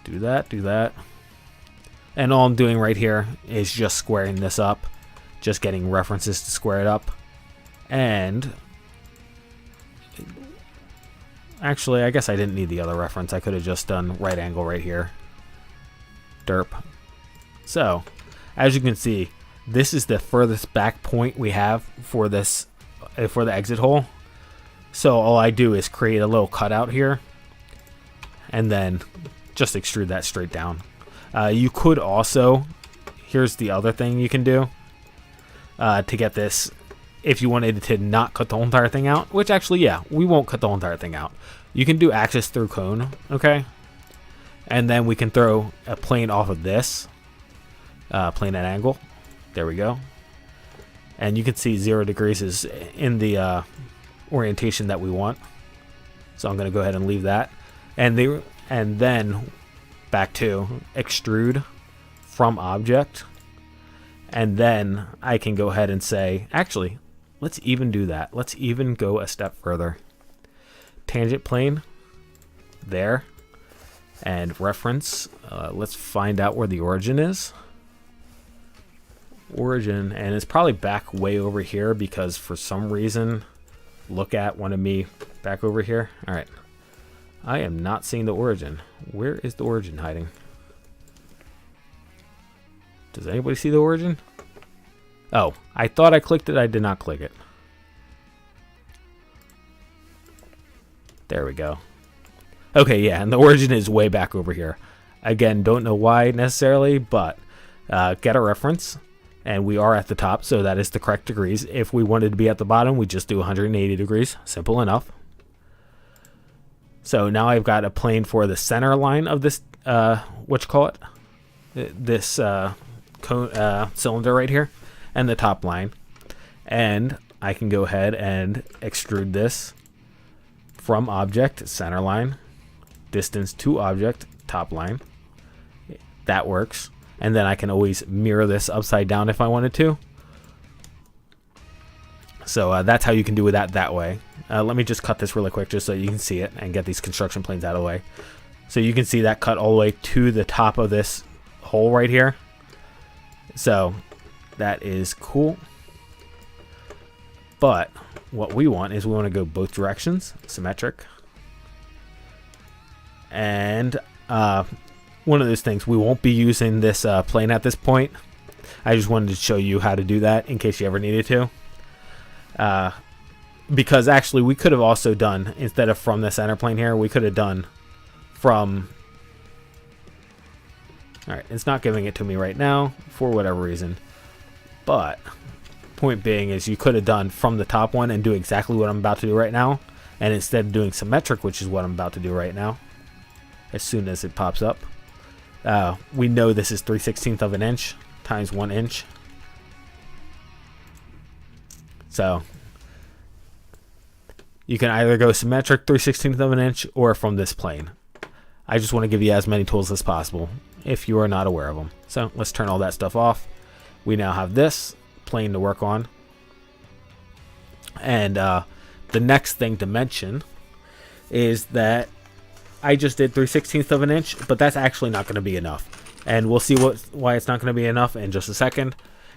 Do that, do that. And all I'm doing right here is just squaring this up. Just getting references to square it up. And actually, I guess I didn't need the other reference. I could have just done right angle right here. Derp. So, as you can see, this is the furthest back point we have for this, for the exit hole. So all I do is create a little cutout here, and then just extrude that straight down. You could also, here's the other thing you can do to get this, if you wanted to not cut the whole entire thing out, which actually, yeah, we won't cut the whole entire thing out. You can do axis through cone, okay? And then we can throw a plane off of this, plane at angle. There we go. And you can see 0 degrees is in the orientation that we want. So I'm going to go ahead and leave that. And then back to extrude from object. And then I can go ahead and say, actually, let's even do that. Let's even go a step further. tangent plane there, and reference. Let's find out where the origin is. Origin, and it's probably back way over here because for some reason look at wanted me back over here. All right, I am not seeing the origin. Where is the origin hiding? Does anybody see the origin? Oh, I thought I clicked it. I did not click it. There we go. Okay, yeah, and the origin is way back over here. Again, don't know why necessarily, but get a reference. And we are at the top, so that is the correct degrees. If we wanted to be at the bottom, we just do 180 degrees. Simple enough. So now I've got a plane for the center line of this, what you call it? This cylinder right here, and the top line. And I can go ahead and extrude this from object, center line, distance to object, top line. That works. And then I can always mirror this upside down if I wanted to. So that's how you can do that way. Let me just cut this really quick just so you can see it and get these construction planes out of the way. So you can see that cut all the way to the top of this hole right here. So that is cool. But what we want is we want to go both directions, symmetric. And one of those things, we won't be using this plane at this point. I just wanted to show you how to do that in case you ever needed to. Because actually we could have also done, instead of from the center plane here, we could have done from... Alright, it's not giving it to me right now for whatever reason. But, point being is you could have done from the top one and do exactly what I'm about to do right now. And instead of doing symmetric, which is what I'm about to do right now, as soon as it pops up, we know this is 3/16 of an inch times 1 inch. So you can either go symmetric 3/16 of an inch or from this plane. I just want to give you as many tools as possible if you are not aware of them. So let's turn all that stuff off. We now have this plane to work on. And the next thing to mention is that I just did 3/16 of an inch, but that's actually not going to be enough. And we'll see why it's not going to be enough in just a second.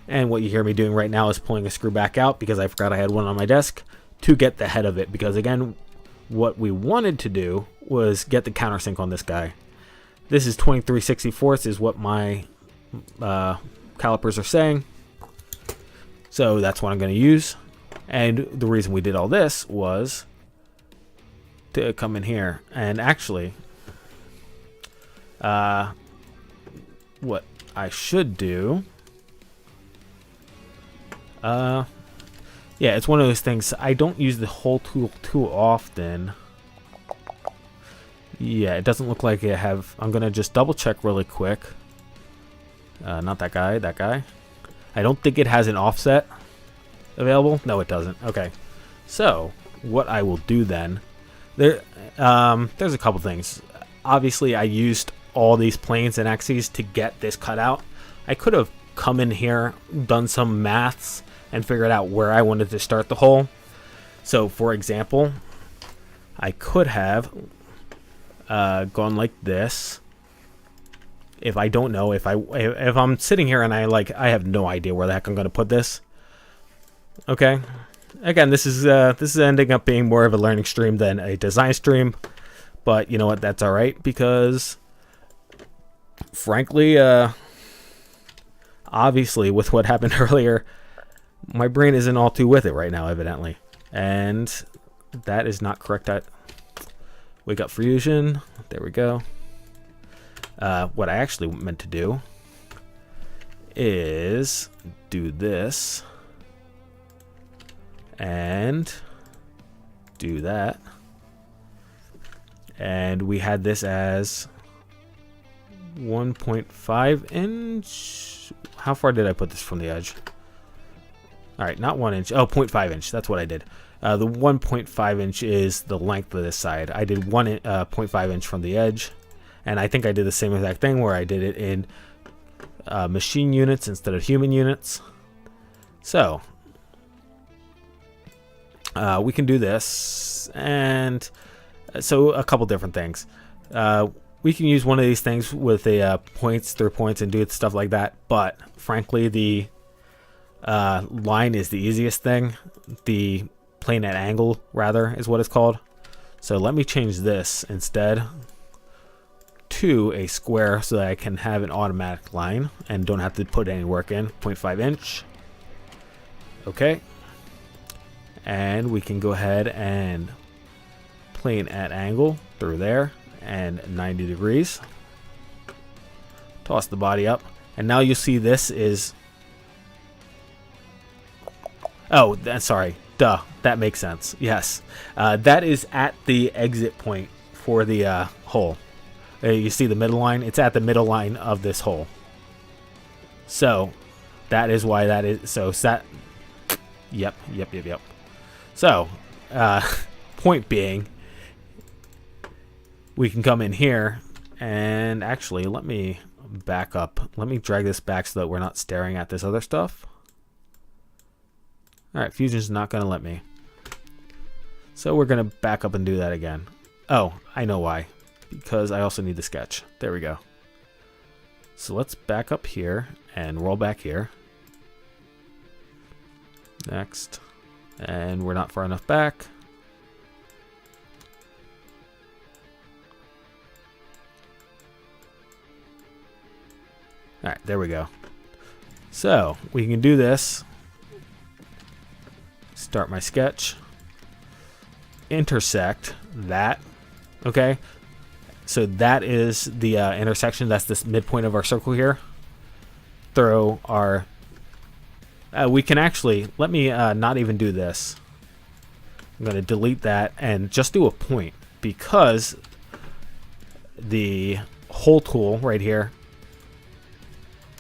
And what you hear me doing right now is pulling a screw back out because I forgot I had one on my desk to get the head of it. Because again, what we wanted to do was get the countersink on this guy. This is 23/64 is what my calipers are saying. So that's what I'm going to use. And the reason we did all this was to come in here and actually what I should do, yeah, it's one of those things. I don't use the whole tool too often. Yeah, it doesn't look like I have. I'm gonna just double check really quick. Not that guy, that guy. I don't think it has an offset available. No, it doesn't. Okay, so what I will do then, there's a couple things. Obviously, I used all these planes and axes to get this cut out. I could have come in here, done some maths, and figured out where I wanted to start the hole. So, for example, I could have gone like this. If I don't know, if I'm sitting here and I have no idea where the heck I'm going to put this. Okay. Again, this is ending up being more of a learning stream than a design stream, but you know what? That's all right because, frankly, obviously, with what happened earlier, my brain isn't all too with it right now, evidently, and that is not correct. Wake up fusion. There we go. What I actually meant to do is do this. And do that. And we had this as 1.5 inch. How far did I put this from the edge? All right, not 1 inch. Oh, 0.5 inch. That's what I did. The 1.5 inch is the length of this side. I did 0.5 inch from the edge. And I think I did the same exact thing where I did it in machine units instead of human units. So we can do this, and So a couple different things. We can use one of these things with a points through points and do stuff like that. But frankly, the line is the easiest thing. The plane at angle, rather, is what it's called. So let me change this instead to a square so that I can have an automatic line and don't have to put any work in. 0.5 inch. Okay. And we can go ahead and plane at angle through there and 90 degrees. Toss the body up. And now you'll see this is... Oh, sorry. Duh. That makes sense. Yes. That is at the exit point for the hole. You see the middle line? It's at the middle line of this hole. So, that is why that is... So, Yep. So, point being, we can come in here and actually let me back up. Let me drag this back so that we're not staring at this other stuff. Alright, Fusion's not going to let me. So we're going to back up and do that again. Oh, I know why. Because I also need the sketch. There we go. So let's back up here and roll back here. Next. And we're not far enough back. Alright, there we go. So, we can do this. Start my sketch. Intersect that. Okay. So that is the intersection. That's this midpoint of our circle here. Throw our... we can actually... Let me not even do this. I'm going to delete that and just do a point. Because the hole tool right here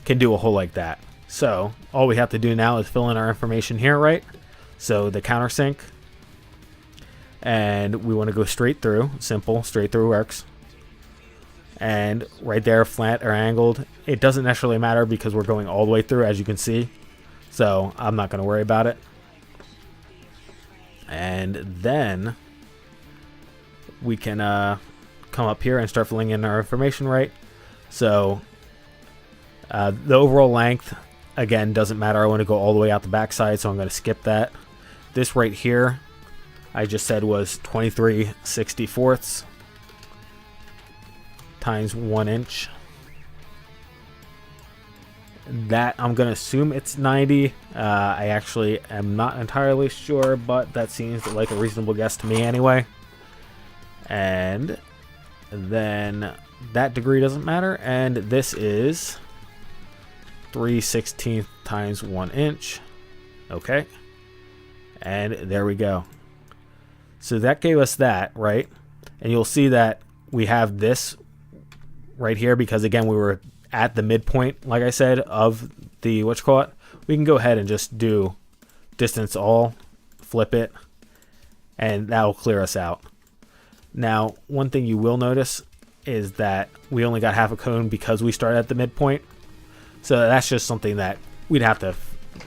can do a hole like that. So all we have to do now is fill in our information here, right? So the countersink. And we want to go straight through. Simple. Straight through works. And right there, flat or angled. It doesn't necessarily matter because we're going all the way through, as you can see. So I'm not going to worry about it. And then we can come up here and start filling in our information, right? So the overall length, again, doesn't matter. I want to go all the way out the backside, so I'm going to skip that. This right here, I just said was 23/64 times 1 inch. That I'm going to assume it's 90. I actually am not entirely sure, but that seems like a reasonable guess to me anyway. And then that degree doesn't matter. And this is 3/16 times 1 inch. Okay. And there we go. So that gave us that, right? And you'll see that we have this right here because, again, we were at the midpoint, like I said, of the, we can go ahead and just do distance all, flip it, and that'll clear us out. Now, one thing you will notice is that we only got half a cone because we started at the midpoint. So that's just something that we'd have to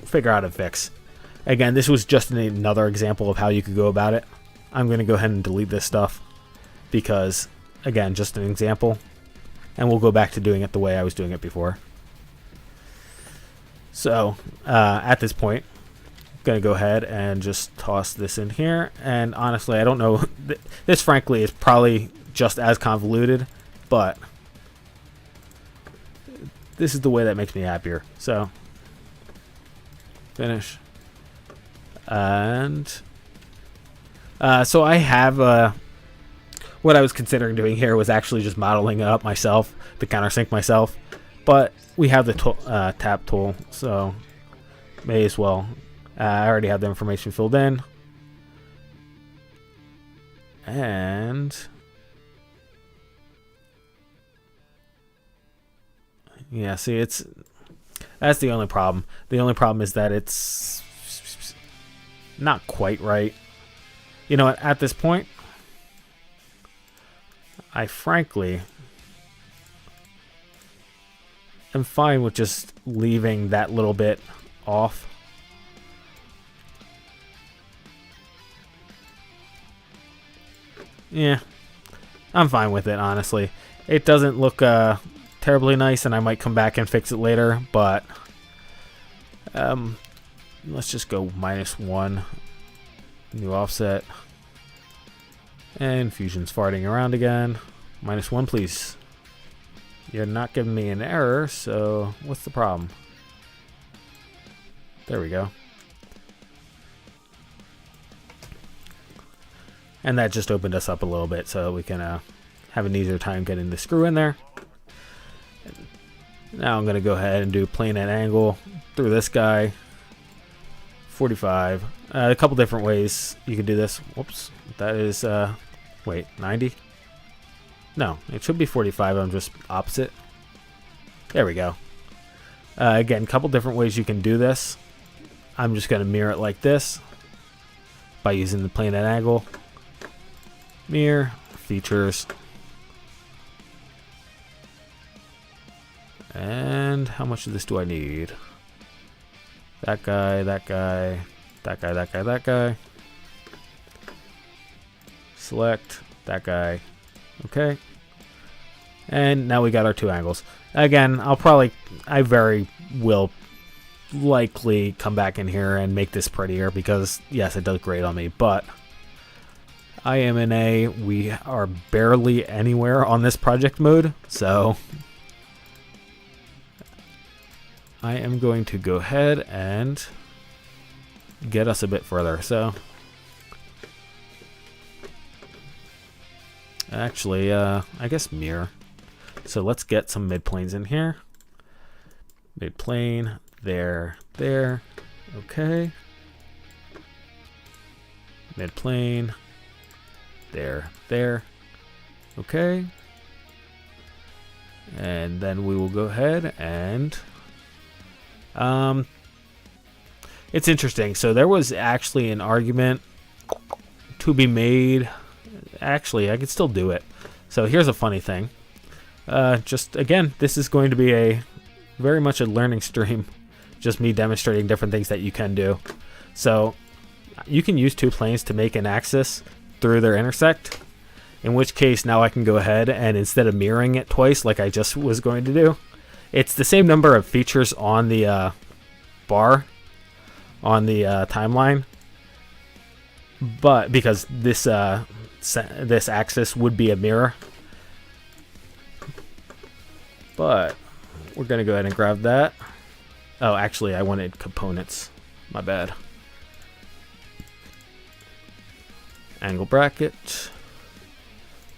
figure out and fix. Again, this was just another example of how you could go about it. I'm going to go ahead and delete this stuff because, again, just an example. And we'll go back to doing it the way I was doing it before. So, at this point, I'm going to go ahead and just toss this in here. And honestly, I don't know. This, frankly, is probably just as convoluted, but this is the way that makes me happier. So, finish. And so I have what I was considering doing here was actually just modeling it up myself, the countersink myself, but we have the tap tool, so may as well. I already have the information filled in, and yeah, see, that's the only problem. The only problem is that it's not quite right. You know what, at this point, I frankly am fine with just leaving that little bit off. Yeah, I'm fine with it, honestly. It doesn't look terribly nice, and I might come back and fix it later, but let's just go -1. New offset. And Fusion's farting around again. -1, please. You're not giving me an error, so what's the problem? There we go. And that just opened us up a little bit so we can have an easier time getting the screw in there. Now I'm going to go ahead and do plane and angle through this guy. 45. A couple different ways you can do this. Whoops. That is, wait, 90? No, it should be 45. I'm just opposite. There we go. Again, a couple different ways you can do this. I'm just going to mirror it like this by using the plane and angle. Mirror, features. And how much of this do I need? That guy, that guy, that guy, that guy, that guy. Select that guy. Okay. And now we got our two angles. Again, I very will likely come back in here and make this prettier because, yes, it does great on me, but I am in we are barely anywhere on this project mode, so I am going to go ahead and get us a bit further. So actually, I guess mirror. So let's get some mid planes in here. Mid plane, there, okay. Mid plane, there, okay. And then we will go ahead and it's interesting. So there was actually an argument to be made. Actually, I could still do it. So here's a funny thing. Just again, this is going to be very much a learning stream. Just me demonstrating different things that you can do. So you can use two planes to make an axis through their intersect. In which case now I can go ahead and instead of mirroring it twice like I just was going to do, it's the same number of features on the bar on the timeline, but because this axis would be a mirror, but we're gonna go ahead and grab that. Oh, actually, I wanted components. My bad. Angle bracket.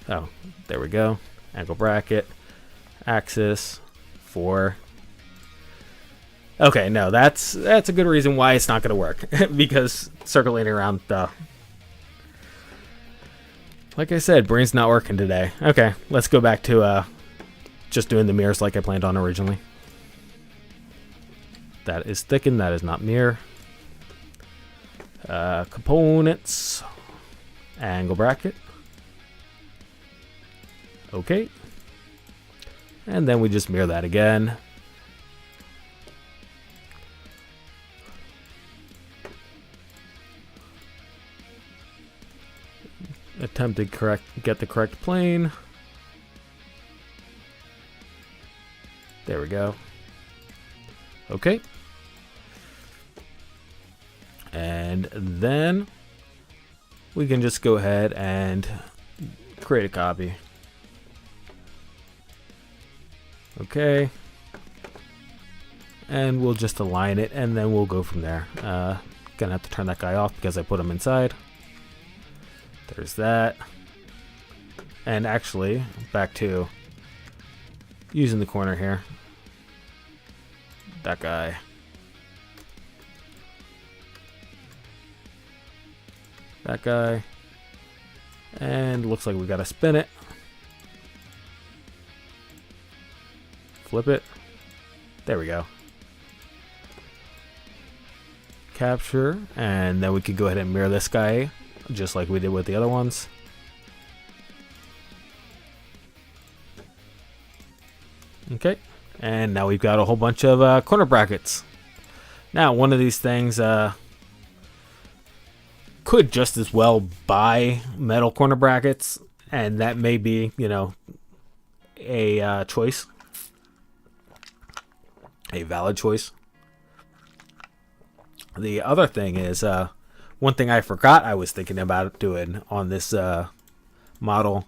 Oh, there we go. Angle bracket. Axis. 4. Okay, no, that's a good reason why it's not going to work. Because circulating around the... Like I said, brain's not working today. Okay, let's go back to just doing the mirrors like I planned on originally. That is thickened. That is not mirror. Components. Angle bracket. Okay. And then we just mirror that again. Attempt to get the correct plane. There we go. Okay. And then we can just go ahead and create a copy. Okay. And we'll just align it and then we'll go from there. Gonna have to turn that guy off because I put him inside. There's that. And actually, back to using the corner here. That guy. That guy. And looks like we gotta spin it. Flip it. There we go. Capture. And then we could go ahead and mirror this guy just like we did with the other ones. Okay. And now we've got a whole bunch of corner brackets. Now, one of these things could just as well buy metal corner brackets. and that may be, a choice, a valid choice. The other thing is, one thing I forgot I was thinking about doing on this model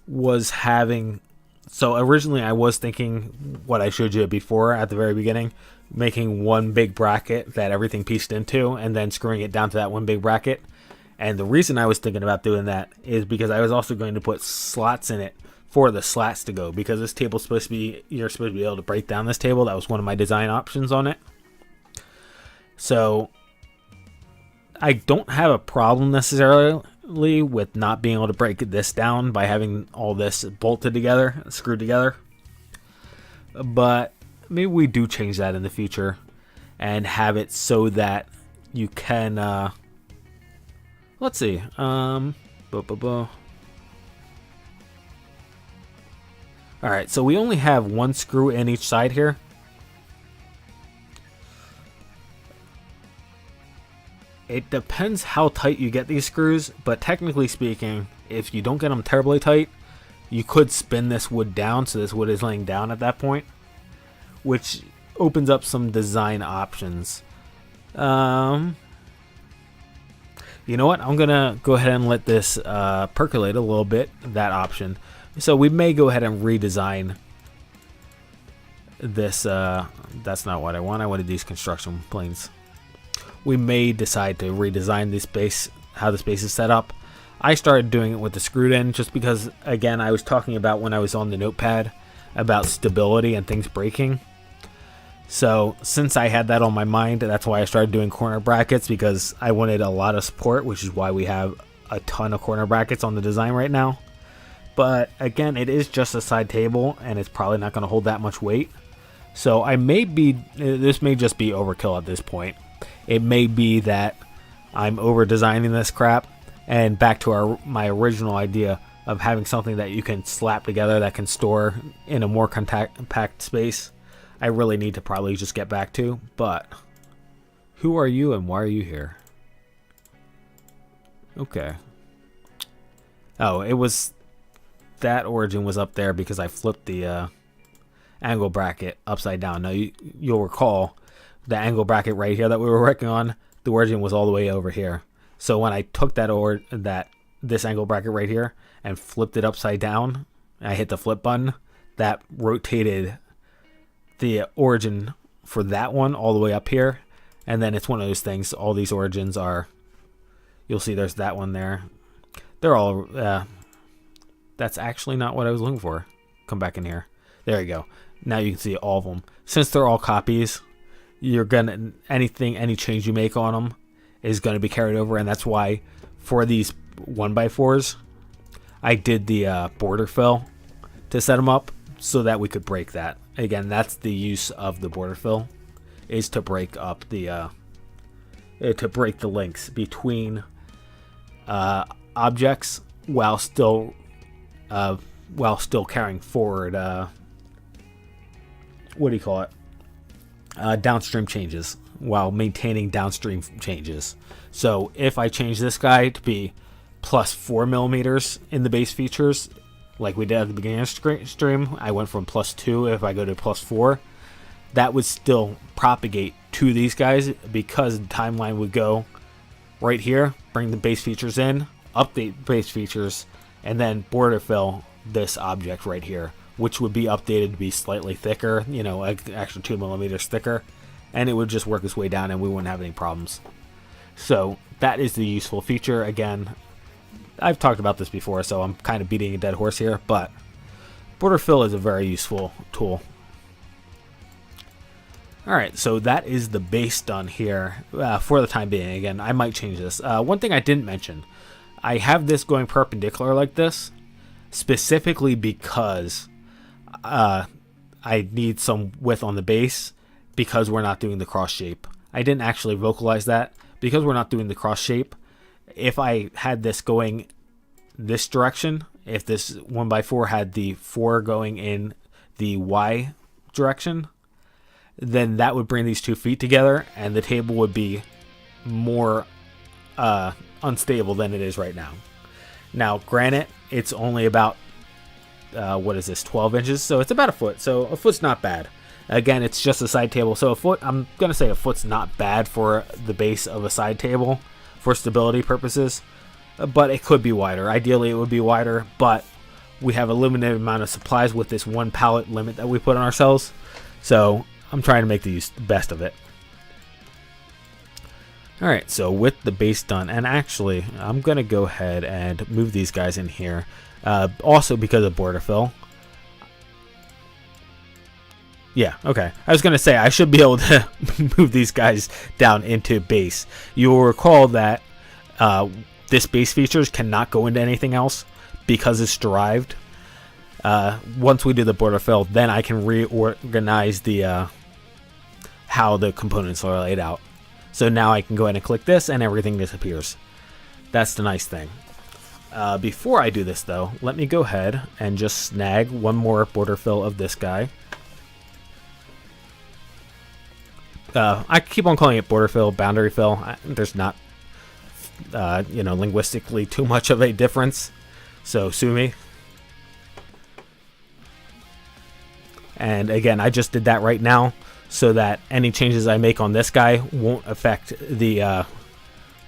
was having. So originally I was thinking what I showed you before at the very beginning, making one big bracket that everything pieced into and then screwing it down to that one big bracket. And the reason I was thinking about doing that is because I was also going to put slots in it for the slats to go, because this table's supposed to be, you're supposed to be able to break down this table. That was one of my design options on it. So I don't have a problem necessarily with not being able to break this down by having all this bolted together, screwed together. But maybe we do change that in the future and have it so that you can, let's see, Alright, so we only have one screw in each side here. It depends how tight you get these screws, but technically speaking, if you don't get them terribly tight, you could spin this wood down, so this wood is laying down at that point, which opens up some design options. You know what? I'm gonna go ahead and let this percolate a little bit, that option. So we may go ahead and redesign this. That's not what I want. I wanted these construction planes. We may decide to redesign the space, how the space is set up. I started doing it with the screwed in just because, again, I was talking about when I was on the notepad about stability and things breaking. So since I had that on my mind, that's why I started doing corner brackets, because I wanted a lot of support, which is why we have a ton of corner brackets on the design right now. But again, it is just a side table and it's probably not going to hold that much weight. So this may just be overkill at this point. It may be that I'm over designing this crap, and back to my original idea of having something that you can slap together that can store in a more compact space. I really need to probably just get back to. But who are you and why are you here? Okay. Oh, it was that origin was up there because I flipped the angle bracket upside down. Now you'll recall the angle bracket right here that we were working on, the origin was all the way over here. So when I took this angle bracket right here and flipped it upside down, and I hit the flip button, that rotated the origin for that one all the way up here. And then it's one of those things, all these origins are, you'll see there's that one there. They're all, that's actually not what I was looking for. Come back in here. There you go. Now you can see all of them. Since they're all copies, you're gonna, any change you make on them is gonna be carried over, and that's why for these 1x4s, I did the border fill to set them up so that we could break that. Again, that's the use of the border fill, is to break up the links between objects while still carrying forward. What do you call it? Downstream changes while maintaining downstream changes. So if I change this guy to be plus 4 millimeters in the base features, like we did at the beginning of the stream, I went from plus 2. If I go to plus 4, that would still propagate to these guys, because the timeline would go right here, bring the base features in, update base features, and then border fill this object right here, which would be updated to be slightly thicker, an extra 2 millimeters thicker, and it would just work its way down and we wouldn't have any problems. So that is the useful feature. Again, I've talked about this before, so I'm kind of beating a dead horse here, but border fill is a very useful tool. Alright, so that is the base done here for the time being. Again, I might change this. One thing I didn't mention, I have this going perpendicular like this, specifically because I need some width on the base, because we're not doing the cross shape. I didn't actually vocalize that. Because we're not doing the cross shape, if I had this going this direction, if this 1x4 had the 4 going in the Y direction, then that would bring these 2 feet together and the table would be more unstable than it is right now. Now, granted, it's only about, what is this, 12 inches? So it's about a foot. So a foot's not bad. Again, it's just a side table. So a foot, I'm going to say a foot's not bad for the base of a side table for stability purposes. But it could be wider. Ideally, it would be wider. But we have a limited amount of supplies with this one pallet limit that we put on ourselves. So I'm trying to make the best of it. Alright, so with the base done, and actually, I'm going to go ahead and move these guys in here. Also because of border fill. Yeah, okay. I was going to say, I should be able to move these guys down into base. You will recall that this base features cannot go into anything else because it's derived. Once we do the border fill, then I can reorganize the how the components are laid out. So now I can go ahead and click this and everything disappears. That's the nice thing. Before I do this though, let me go ahead and just snag one more border fill of this guy. I keep on calling it border fill, boundary fill. There's not, linguistically too much of a difference. So sue me. And again, I just did that right now so that any changes I make on this guy won't affect the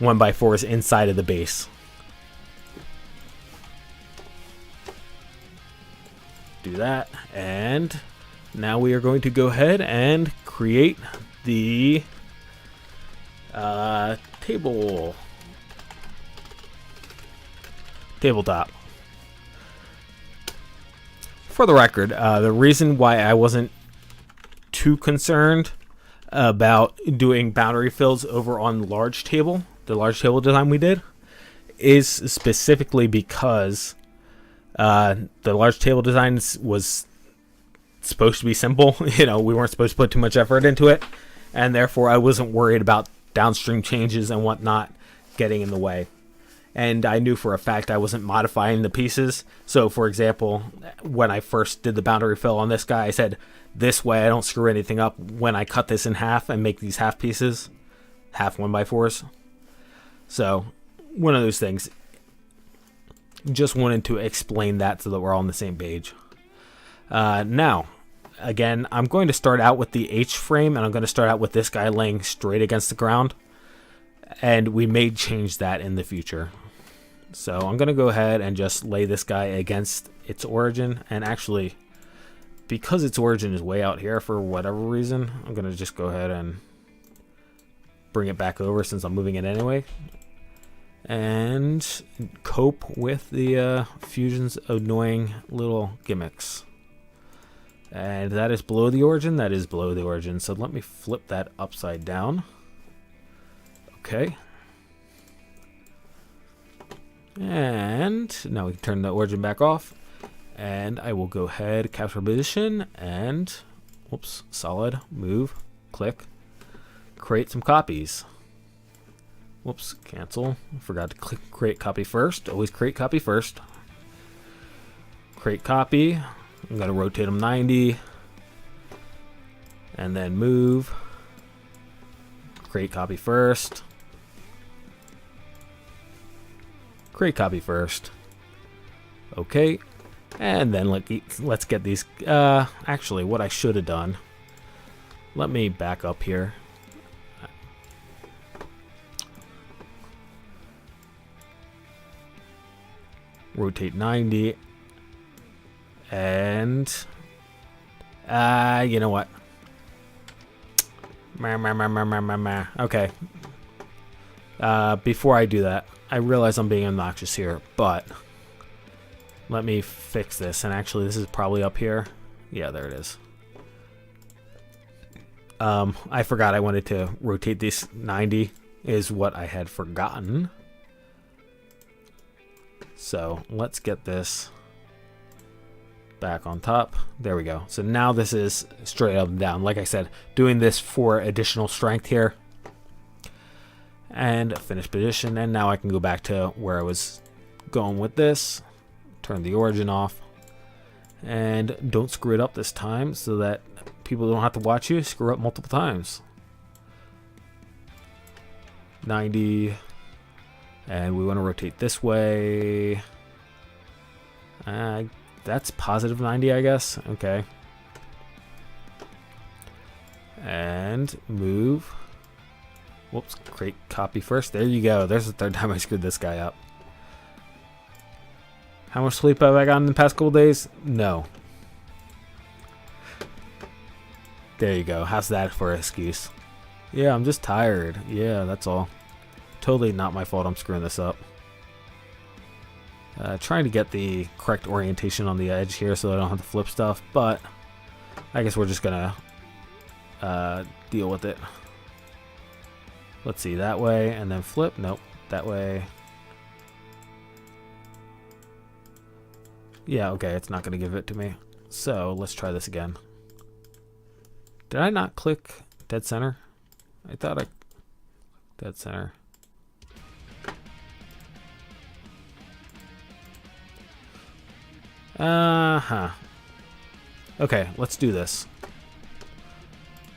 1x4s inside of the base. Do that, and now we are going to go ahead and create the tabletop. For the record, the reason why I wasn't too concerned about doing boundary fills over on the large table design we did, is specifically because the large table design was supposed to be simple. We weren't supposed to put too much effort into it, and therefore I wasn't worried about downstream changes and whatnot getting in the way. And I knew for a fact I wasn't modifying the pieces. So, for example, when I first did the boundary fill on this guy, I said, this way I don't screw anything up when I cut this in half and make these half pieces, half 1x4s. So, one of those things. Just wanted to explain that so that we're all on the same page. Now, again, I'm going to start out with the H frame, and I'm going to start out with this guy laying straight against the ground. And we may change that in the future. So I'm going to go ahead and just lay this guy against its origin. And actually, because its origin is way out here for whatever reason, I'm going to just go ahead and bring it back over since I'm moving it anyway. And cope with the Fusion's annoying little gimmicks. And that is below the origin. That is below the origin. So let me flip that upside down. Okay. And now we can turn the origin back off. And I will go ahead, capture position, and whoops, solid, move, click, create some copies. Whoops, cancel. Forgot to click create copy first. Always create copy first. Create copy. I'm going to rotate them 90. And then move. Create copy first. Create copy first. Okay. And then let's get these. Actually, what I should have done. Let me back up here. Rotate 90. And you know what? Okay. Before I do that, I realize I'm being obnoxious here, but let me fix this. And actually, this is probably up here. Yeah, there it is. I forgot I wanted to rotate this 90 is what I had forgotten. So let's get this back on top. There we go. So now this is straight up and down. Like I said, doing this for additional strength here. And finish position. And now I can go back to where I was going with this. Turn the origin off. And don't screw it up this time so that people don't have to watch you screw up multiple times. 90. And we want to rotate this way. That's positive 90, I guess. Okay. And move. Whoops, create copy first. There you go. There's the third time I screwed this guy up. How much sleep have I gotten in the past couple days? No. There you go. How's that for an excuse? Yeah, I'm just tired. Yeah, that's all. Totally not my fault I'm screwing this up. Trying to get the correct orientation on the edge here so I don't have to flip stuff, but I guess we're just gonna deal with it. Let's see, that way and then flip. Nope, that way. Yeah, okay, it's not gonna give it to me. So let's try this again. Did I not click dead center? I thought I dead center. Okay, let's do this.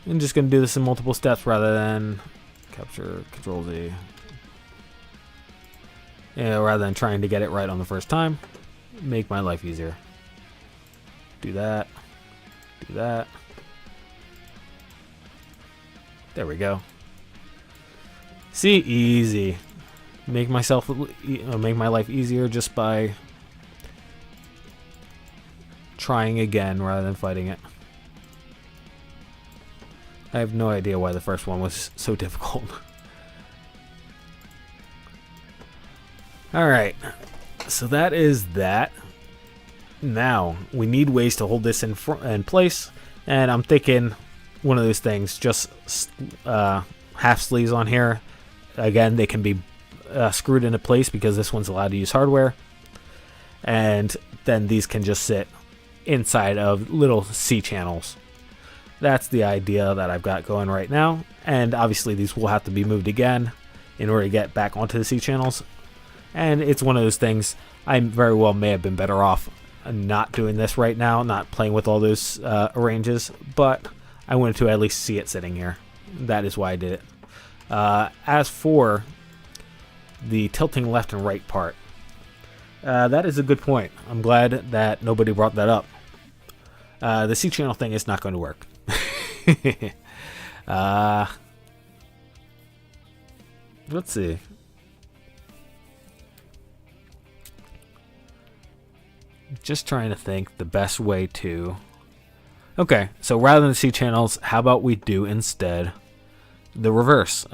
I'm just gonna do this in multiple steps rather than capture Control Z. Yeah, rather than trying to get it right on the first time. Make my life easier. Do that. Do that. There we go. See, easy. Make my life easier just by trying again rather than fighting it. I have no idea why the first one was so difficult. Alright, so that is that. Now, we need ways to hold this in place, and I'm thinking one of those things, just half sleeves on here. Again, they can be screwed into place because this one's allowed to use hardware. And then these can just sit inside of little C channels. That's the idea that I've got going right now, and obviously these will have to be moved again in order to get back onto the C channels. And it's one of those things, I very well may have been better off not doing this right now, not playing with all those arranges, but I wanted to at least see it sitting here. That is why I did it. As for the tilting left and right part, that is a good point. I'm glad that nobody brought that up. The C channel thing is not going to work. Let's see. Just trying to think the best way to... Okay, so rather than C channels, how about we do instead the reverse?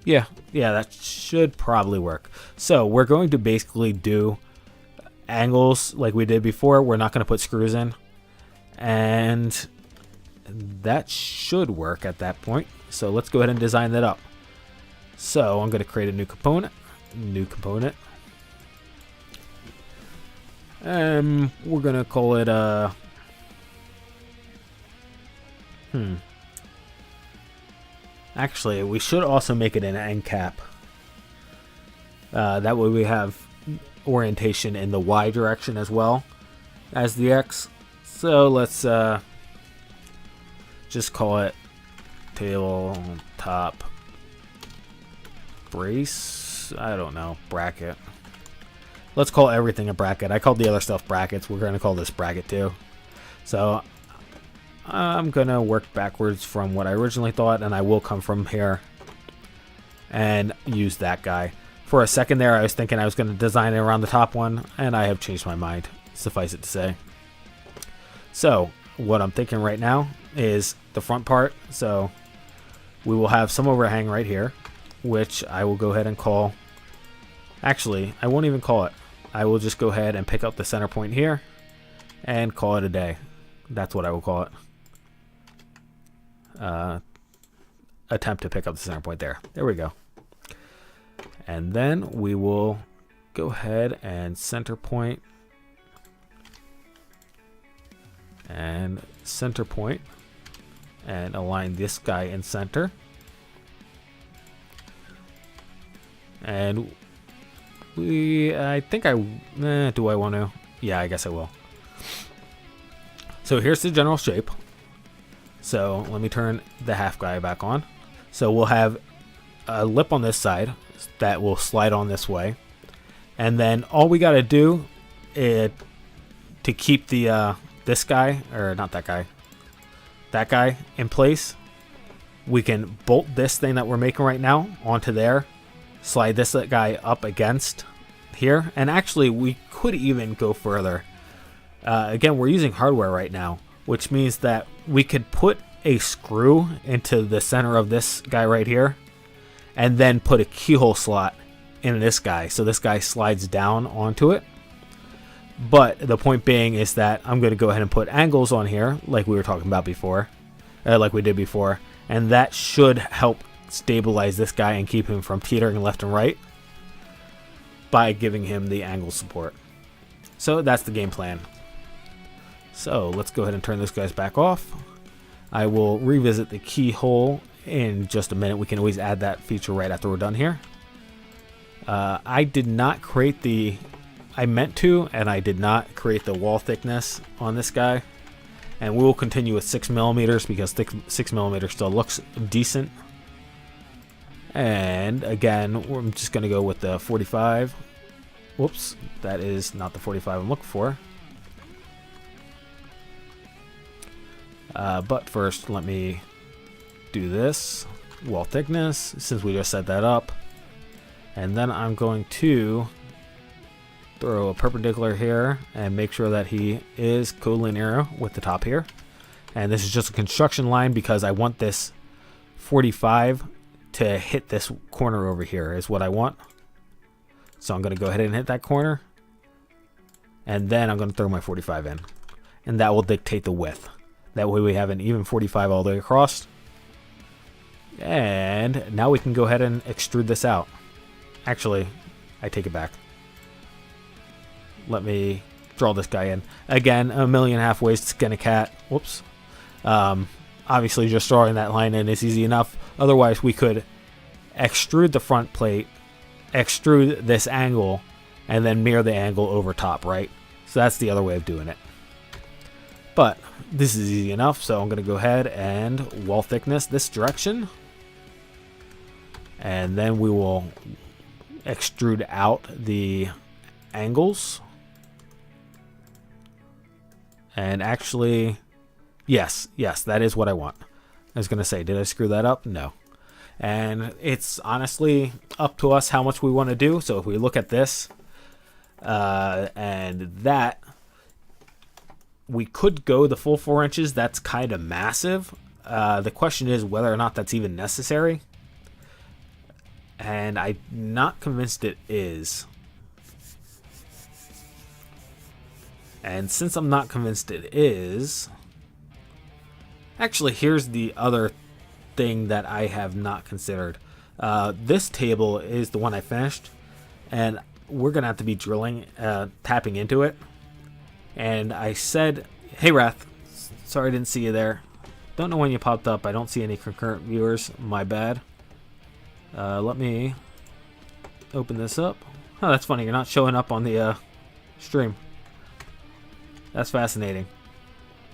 Yeah, that should probably work. So we're going to basically do angles like we did before. We're not going to put screws in. And that should work at that point. So let's go ahead and design that up. So I'm going to create a new component. We're going to call it Actually, we should also make it an end cap. That way we have orientation in the Y direction as well as the X. So let's just call it tabletop brace. I don't know, bracket. Let's call everything a bracket. I called the other stuff brackets. We're going to call this bracket too. So I'm going to work backwards from what I originally thought, and I will come from here and use that guy. For a second there, I was thinking I was going to design it around the top one, and I have changed my mind, suffice it to say. So what I'm thinking right now is the front part. So we will have some overhang right here, which I will go ahead and call... Actually, I won't even call it. I will just go ahead and pick up the center point here and call it a day. That's what I will call it. Attempt to pick up the center point there. There we go. And then we will go ahead and center point and center point and align this guy in center. And I think do I want to? Yeah, I guess I will. So here's the general shape. So let me turn the half guy back on. So we'll have a lip on this side that will slide on this way. And then all we got to do is to keep the this guy, or not that guy in place, we can bolt this thing that we're making right now onto there, slide this guy up against here, and actually we could even go further. Again, we're using hardware right now, which means that we could put a screw into the center of this guy right here, and then put a keyhole slot in this guy, so this guy slides down onto it. But the point being is that I'm going to go ahead and put angles on here, like we were talking about before, like we did before, and that should help stabilize this guy and keep him from teetering left and right by giving him the angle support. So that's the game plan. So let's go ahead and turn this guys back off. I will revisit the keyhole in just a minute. We can always add that feature right after we're done here. I did not create the... I meant to, and I did not create the wall thickness on this guy. And we will continue with 6mm because 6mm still looks decent. And again, I'm just going to go with the 45. Whoops, that is not the 45 I'm looking for. But first, let me do this. Wall thickness, since we just set that up. And then I'm going to throw a perpendicular here and make sure that he is collinear with the top here. And this is just a construction line because I want this 45 to hit this corner over here is what I want. So I'm going to go ahead and hit that corner. And then I'm going to throw my 45 in. And that will dictate the width. That way we have an even 45 all the way across. And now we can go ahead and extrude this out. Actually, I take it back. Let me draw this guy in. Again, 1.5 million ways to skin a cat. Whoops. Obviously, just drawing that line in is easy enough. Otherwise, we could extrude the front plate, extrude this angle, and then mirror the angle over top, right? So that's the other way of doing it. But this is easy enough, so I'm going to go ahead and wall thickness this direction. And then we will extrude out the angles. And actually, yes, that is what I want. I was going to say, did I screw that up? No. And it's honestly up to us how much we want to do. So if we look at this and that, we could go the full 4 inches. That's kind of massive. The question is whether or not that's even necessary. And I'm not convinced it is. And since I'm not convinced it is... Actually, here's the other thing that I have not considered. This table is the one I finished. And we're going to have to be drilling, tapping into it. And I said, hey Wrath, sorry I didn't see you there. Don't know when you popped up. I don't see any concurrent viewers. My bad. Let me open this up. Oh, that's funny. You're not showing up on the stream. That's fascinating.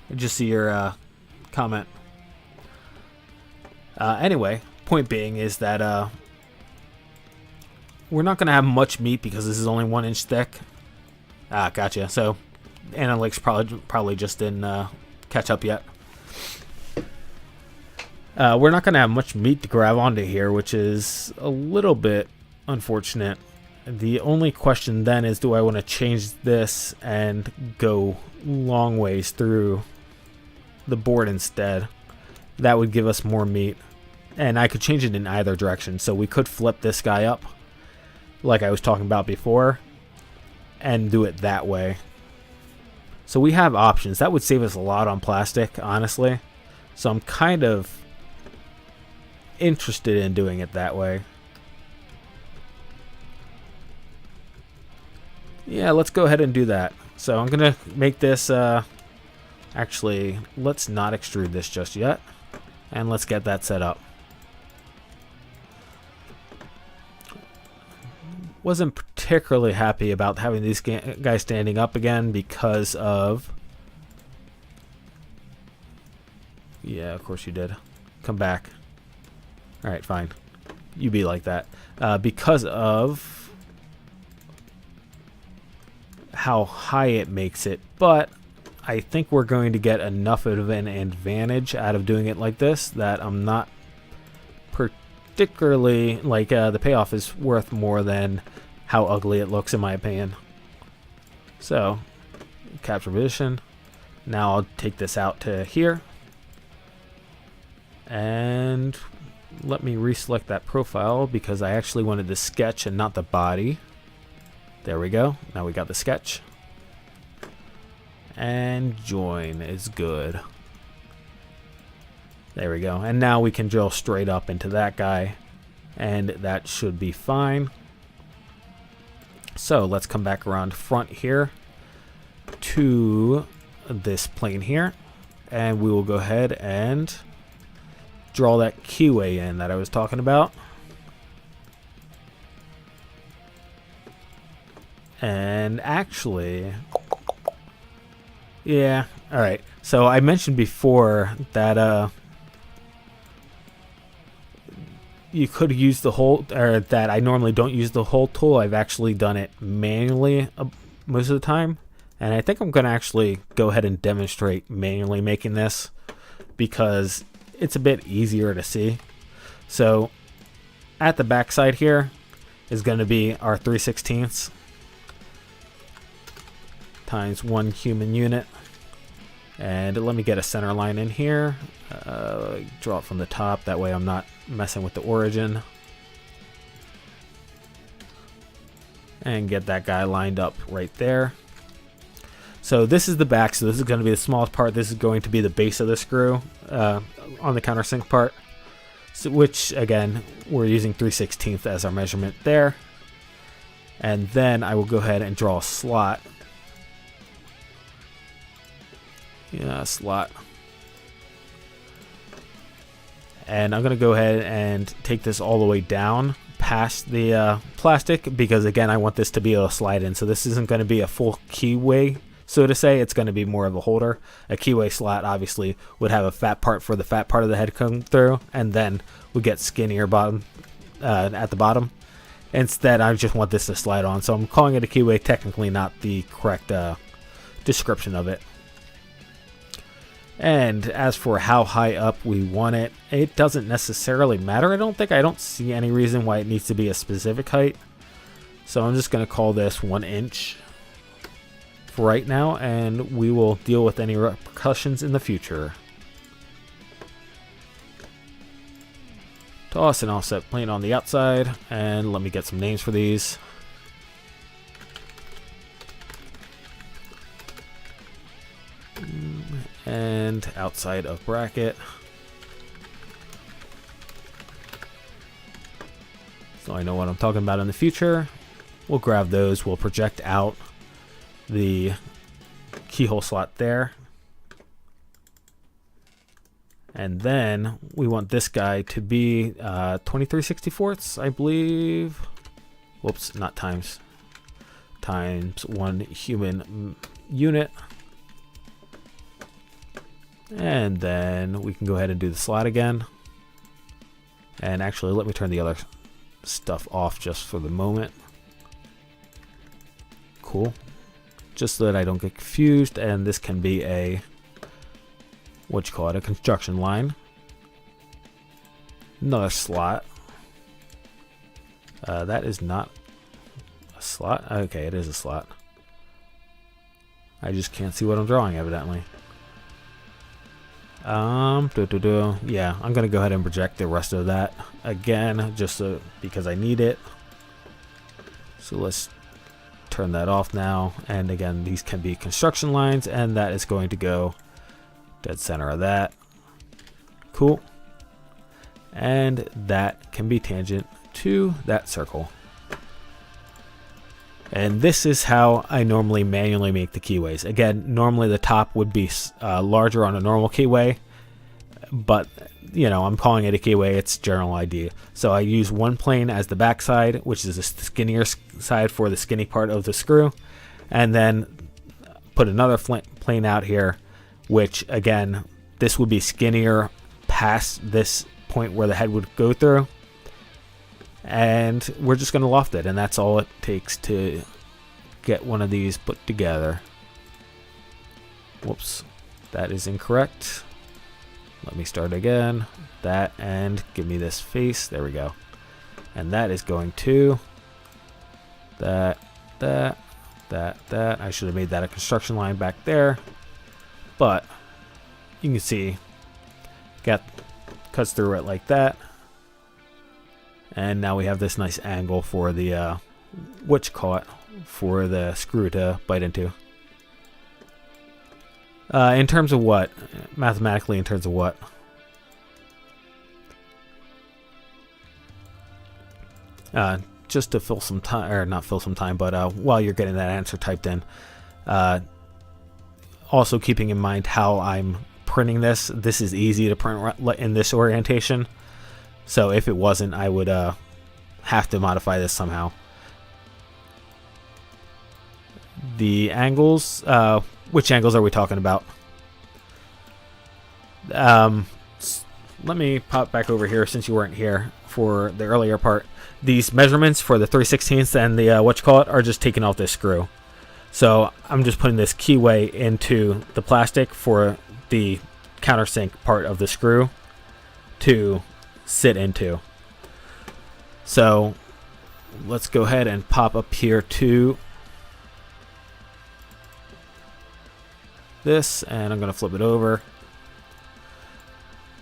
I just see your comment. Anyway, point being is that we're not going to have much meat because this is only 1 inch thick. Ah, gotcha. So analytics probably just didn't catch up yet. We're not going to have much meat to grab onto here, which is a little bit unfortunate. The only question then is, do I want to change this and go long ways through the board instead? That would give us more meat. And I could change it in either direction. So we could flip this guy up, like I was talking about before, and do it that way. So we have options. That would save us a lot on plastic, honestly. So I'm kind of interested in doing it that way. Yeah, let's go ahead and do that. So I'm going to make this... actually, let's not extrude this just yet. And let's get that set up. Wasn't particularly happy about having these guys standing up again because of... Yeah, of course you did. Come back. Alright, fine. You be like that. Because of how high it makes it, but I think we're going to get enough of an advantage out of doing it like this that I'm not particularly, like, the payoff is worth more than how ugly it looks in my opinion. So, capture position. Now I'll take this out to here. And let me reselect that profile because I actually wanted the sketch and not the body. There we go. Now we got the sketch. And join is good. There we go. And now we can drill straight up into that guy. And that should be fine. So let's come back around front here to this plane here. And we will go ahead and draw that keyway in that I was talking about. And actually, yeah, all right. So I mentioned before that you could use the hole, or that I normally don't use the hole tool. I've actually done it manually most of the time. And I think I'm going to actually go ahead and demonstrate manually making this because it's a bit easier to see. So at the back side here is going to be our 3/16 times 1 human unit. And let me get a center line in here. Draw it from the top. That way I'm not messing with the origin. And get that guy lined up right there. So this is the back, so this is going to be the smallest part. This is going to be the base of the screw on the countersink part, so, which again, we're using 3/16 as our measurement there. And then I will go ahead and draw a slot. Yeah, slot. And I'm going to go ahead and take this all the way down past the plastic because again, I want this to be able to slide in. So this isn't going to be a full keyway, so to say. It's going to be more of a holder. A keyway slot obviously would have a fat part for the fat part of the head come through, and then we get skinnier bottom at the bottom. Instead, I just want this to slide on, so I'm calling it a keyway, technically not the correct description of it. And as for how high up we want it, it doesn't necessarily matter. I don't see any reason why it needs to be a specific height. So I'm just going to call this 1 inch for right now, and we will deal with any repercussions in the future. Toss an offset plane on the outside, and let me get some names for these. And outside of bracket. So I know what I'm talking about in the future. We'll grab those. We'll project out the keyhole slot there. And then we want this guy to be 23/64, I believe. Whoops, not times. Times 1 human unit. And then we can go ahead and do the slot again. And actually, let me turn the other stuff off just for the moment. Cool. Just so that I don't get confused. And this can be a, a construction line. Another slot. That is not a slot. Okay, it is a slot. I just can't see what I'm drawing, evidently. Yeah, I'm gonna go ahead and project the rest of that again, just because I need it. So let's turn that off now. And again, these can be construction lines, and that is going to go dead center of that. Cool. And that can be tangent to that circle. And this is how I normally manually make the keyways. Again, normally the top would be larger on a normal keyway, but you know, I'm calling it a keyway. It's general idea. So I use one plane as the back side, which is the skinnier side for the skinny part of the screw, and then put another plane out here, which again, this would be skinnier past this point where the head would go through. And we're just going to loft it, and that's all it takes to get one of these put together. Whoops, that is incorrect. Let me start again. That, and give me this face. There we go. And that is going to that. I should have made that a construction line back there, but you can see cuts through it like that. And now we have this nice angle for the for the screw to bite into. In terms of what? Mathematically, in terms of what? Just to fill some time, or not fill some time, but while you're getting that answer typed in, also keeping in mind how I'm printing this. This is easy to print in this orientation. So if it wasn't, I would have to modify this somehow. The angles, which angles are we talking about? Let me pop back over here since you weren't here for the earlier part. These measurements for the 3/16 and the are just taken off this screw. So I'm just putting this keyway into the plastic for the countersink part of the screw to sit into. So let's go ahead and pop up here to this, and I'm going to flip it over.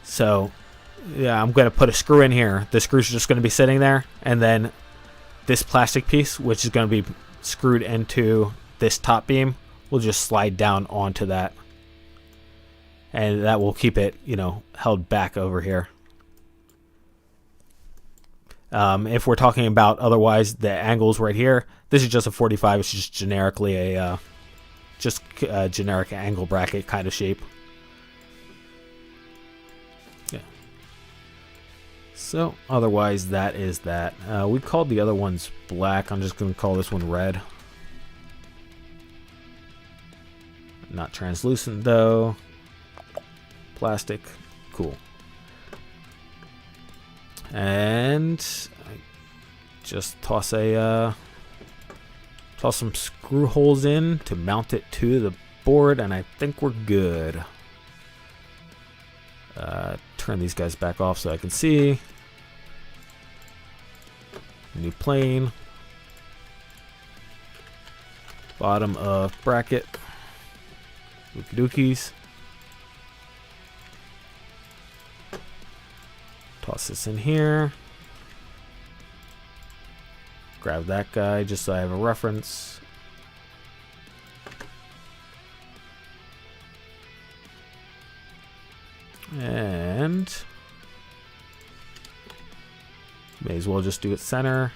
So yeah, I'm going to put a screw in here. The screw's just going to be sitting there, and then this plastic piece, which is going to be screwed into this top beam, will just slide down onto that, and that will keep it, held back over here. If we're talking about otherwise the angles right here, this is just a 45. It's just generically a generic angle bracket kind of shape. Yeah. So otherwise that is that. We called the other ones black. I'm just going to call this one red. Not translucent though. Plastic. Cool. And I just toss some screw holes in to mount it to the board, and I think we're good. Turn these guys back off so I can see. New plane. Bottom of bracket. Dookie dookies. Toss this in here. Grab that guy just so I have a reference. And may as well just do it center.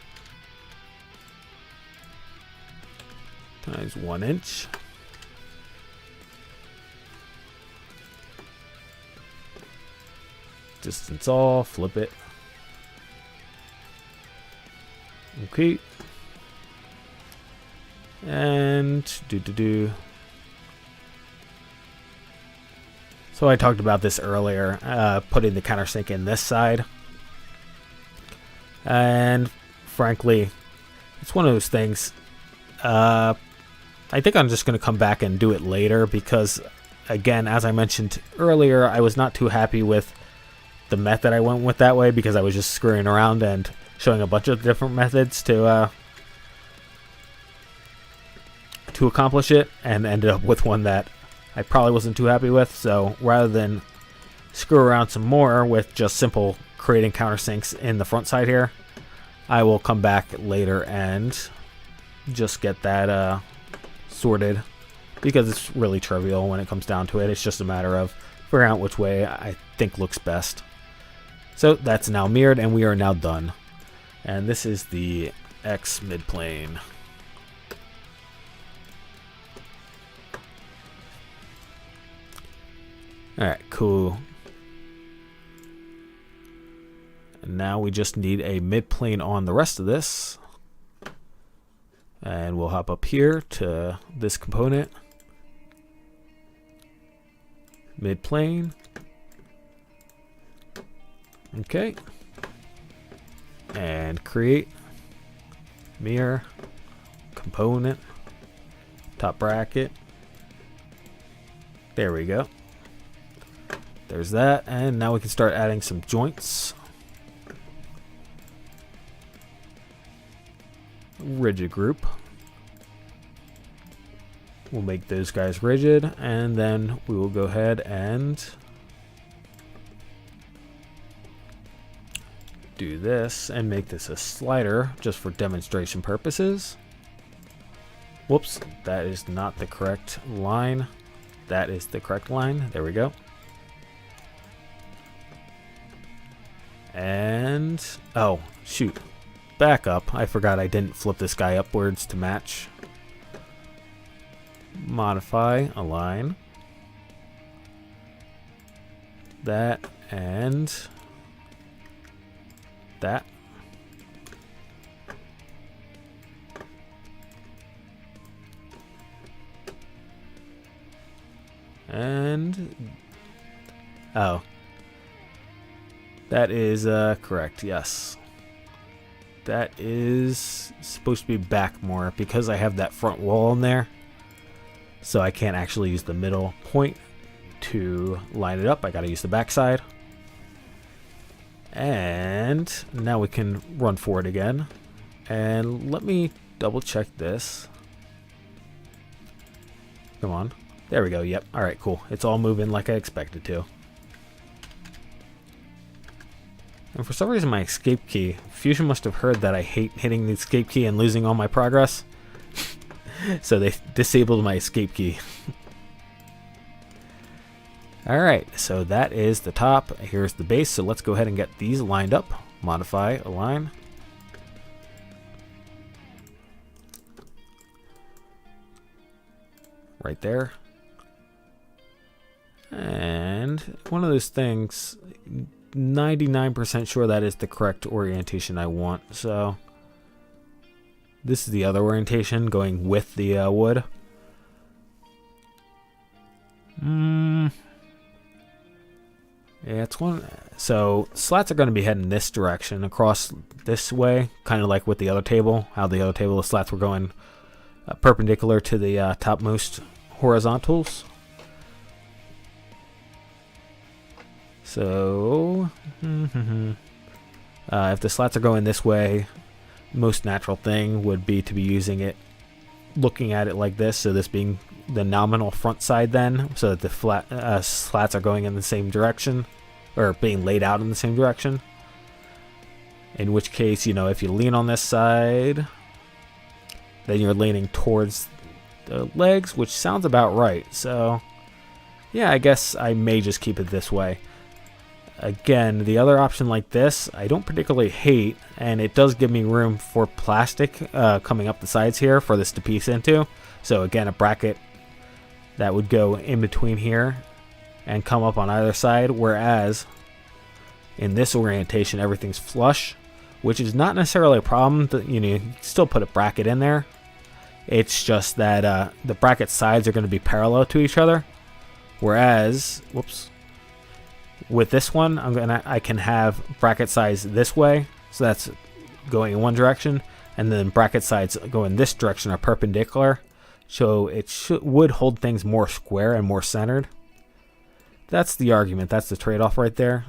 Times 1 inch. Distance all, flip it. Okay. And So I talked about this earlier, putting the countersink in this side. And frankly, it's one of those things. I think I'm just going to come back and do it later because, again, as I mentioned earlier, I was not too happy with the method I went with that way because I was just screwing around and showing a bunch of different methods to accomplish it, and ended up with one that I probably wasn't too happy with. So rather than screw around some more with just simple creating countersinks in the front side here, I will come back later and just get that sorted because it's really trivial when it comes down to it. It's just a matter of figuring out which way I think looks best. So that's now mirrored and we are now done. And this is the X midplane. Alright, cool. And now we just need a midplane on the rest of this. And we'll hop up here to this component. Midplane. Okay. And create mirror component top bracket. There we go. There's that, and now we can start adding some joints. Rigid group. We'll make those guys rigid, and then we will go ahead and do this and make this a slider just for demonstration purposes. Whoops, that is not the correct line. That is the correct line. There we go. And oh shoot, back up. I forgot I didn't flip this guy upwards to match. Modify, align. That and that. And oh, that is correct. Yes, that is supposed to be back more because I have that front wall in there, so I can't actually use the middle point to line it up. I gotta use the back side. And now we can run forward again, and let me double check this. Come on. There we go. Yep. All right, cool. It's all moving like I expected to. And for some reason, my escape key, Fusion must have heard that I hate hitting the escape key and losing all my progress. So they disabled my escape key. All right, so that is the top. Here's the base. So let's go ahead and get these lined up. Modify, align. Right there. And one of those things, 99% sure that is the correct orientation I want. So this is the other orientation going with the wood. Yeah, it's one. So slats are going to be heading this direction across this way, kind of like with the other table, how the other table the slats were going perpendicular to the topmost horizontals. So, if the slats are going this way, most natural thing would be to be using it, looking at it like this. So this being the nominal front side then, so that the slats are going in the same direction, or being laid out in the same direction. In which case, you know, if you lean on this side, then you're leaning towards the legs, which sounds about right. So, yeah, I guess I may just keep it this way. Again, the other option like this, I don't particularly hate, and it does give me room for plastic coming up the sides here for this to piece into. So again, a bracket that would go in between here and come up on either side, whereas in this orientation, everything's flush, which is not necessarily a problem. You know, you can still put a bracket in there. It's just that the bracket sides are going to be parallel to each other, whereas, whoops. With this one, I can have bracket sides this way, so that's going in one direction, and then bracket sides going this direction are perpendicular, so it would hold things more square and more centered. That's the argument. That's the trade-off right there.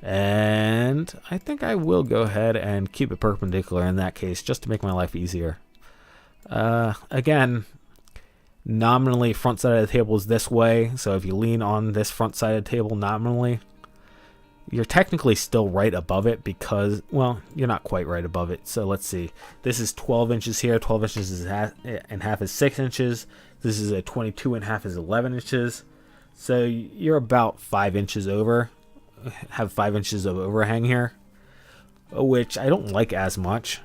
And I think I will go ahead and keep it perpendicular in that case, just to make my life easier. Again, nominally front side of the table is this way, so if you lean on this front side of the table nominally, you're technically still right above it because, well, you're not quite right above it. So let's see, this is 12 inches here, 12 inches is half is 6 inches, this is a 22 and a half is 11 inches, so you're about 5 inches over, have 5 inches of overhang here, which I don't like as much.